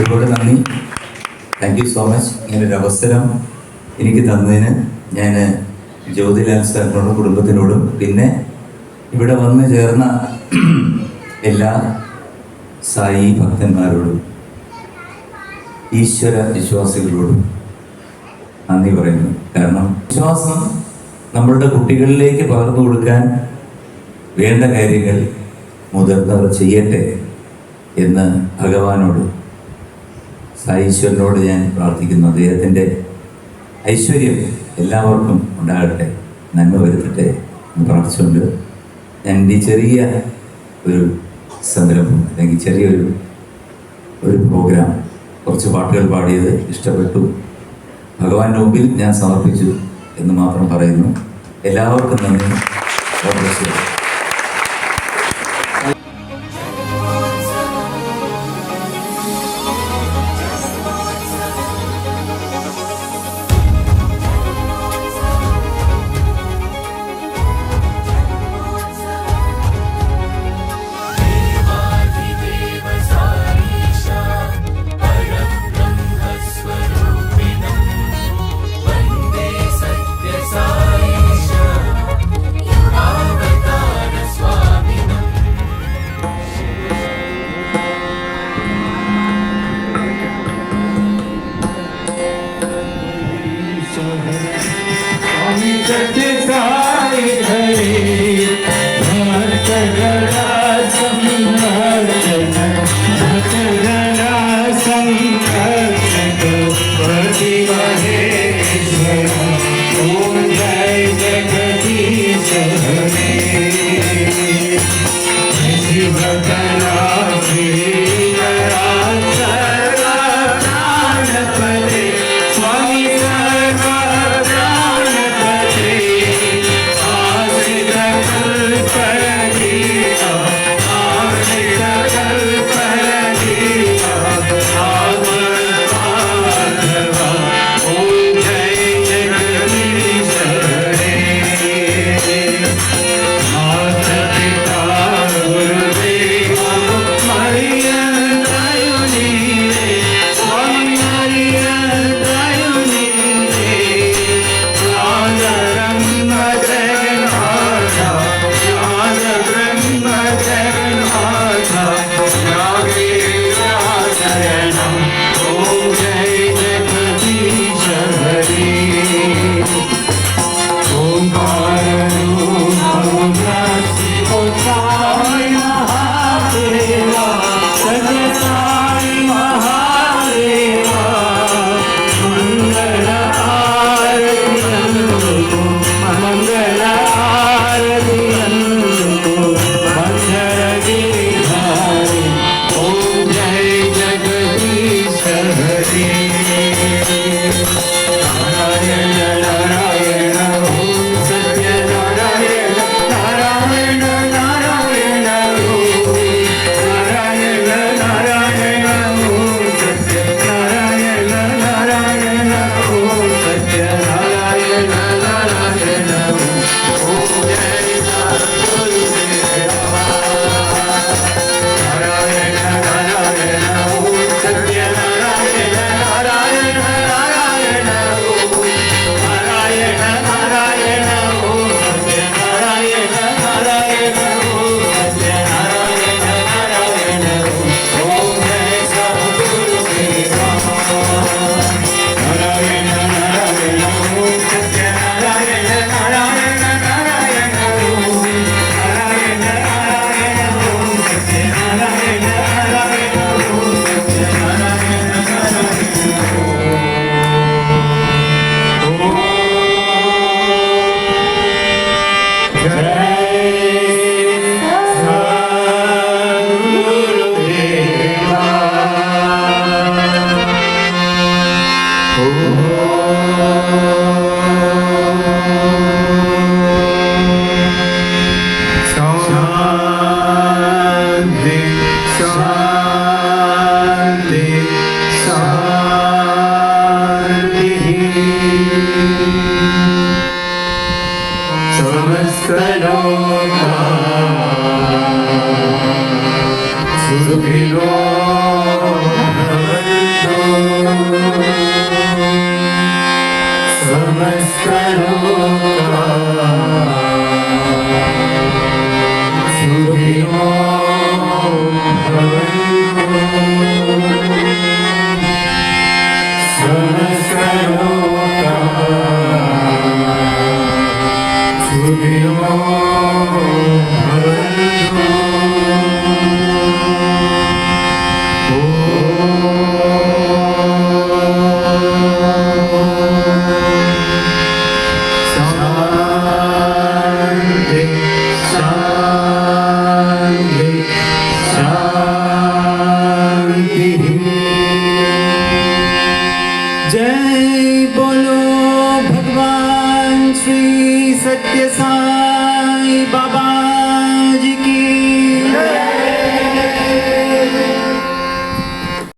ഒരുപാട് നന്ദി. Thank you so much. ഇങ്ങനൊരു അവസരം എനിക്ക് തന്നതിന് ഞാൻ ജ്യോതിലാൽ സാറിനോടും കുടുംബത്തിനോടും പിന്നെ ഇവിടെ വന്ന് ചേർന്ന എല്ലാ സായി ഭക്തന്മാരോടും ഈശ്വര വിശ്വാസികളോടും നന്ദി പറയുന്നു. കാരണം വിശ്വാസം നമ്മളുടെ കുട്ടികളിലേക്ക് പകർന്നു കൊടുക്കാൻ വേണ്ട കാര്യങ്ങൾ മുതിർന്നവർ ചെയ്യട്ടെ എന്ന് ഭഗവാനോട് സായീശ്വരനോട് ഞാൻ പ്രാർത്ഥിക്കുന്നു. അദ്ദേഹത്തിൻ്റെ ഐശ്വര്യം എല്ലാവർക്കും ഉണ്ടാകട്ടെ, നന്മ വരുത്തട്ടെ എന്ന് പ്രാർത്ഥിച്ചുകൊണ്ട് ഞാൻ എൻ്റെ ചെറിയ ഒരു സംരംഭം അല്ലെങ്കിൽ ചെറിയൊരു പ്രോഗ്രാം കുറച്ച് പാട്ടുകൾ പാടിയത് ഇഷ്ടപ്പെട്ടു, ഭഗവാന്റെ മുമ്പിൽ ഞാൻ സമർപ്പിച്ചു എന്ന് മാത്രം പറയുന്നു. എല്ലാവർക്കും നന്ദി. God bless you. Vande Satya Sai Isha, Avata सुखिनो भवन्तु समस्तलोकाः सुखिनो भवन्तु समस्तलोकाः सुखिनो भवन्तु शान्ति शान्ति शान्तिः। जय बोलो भगवान श्री सत्य साई बाबा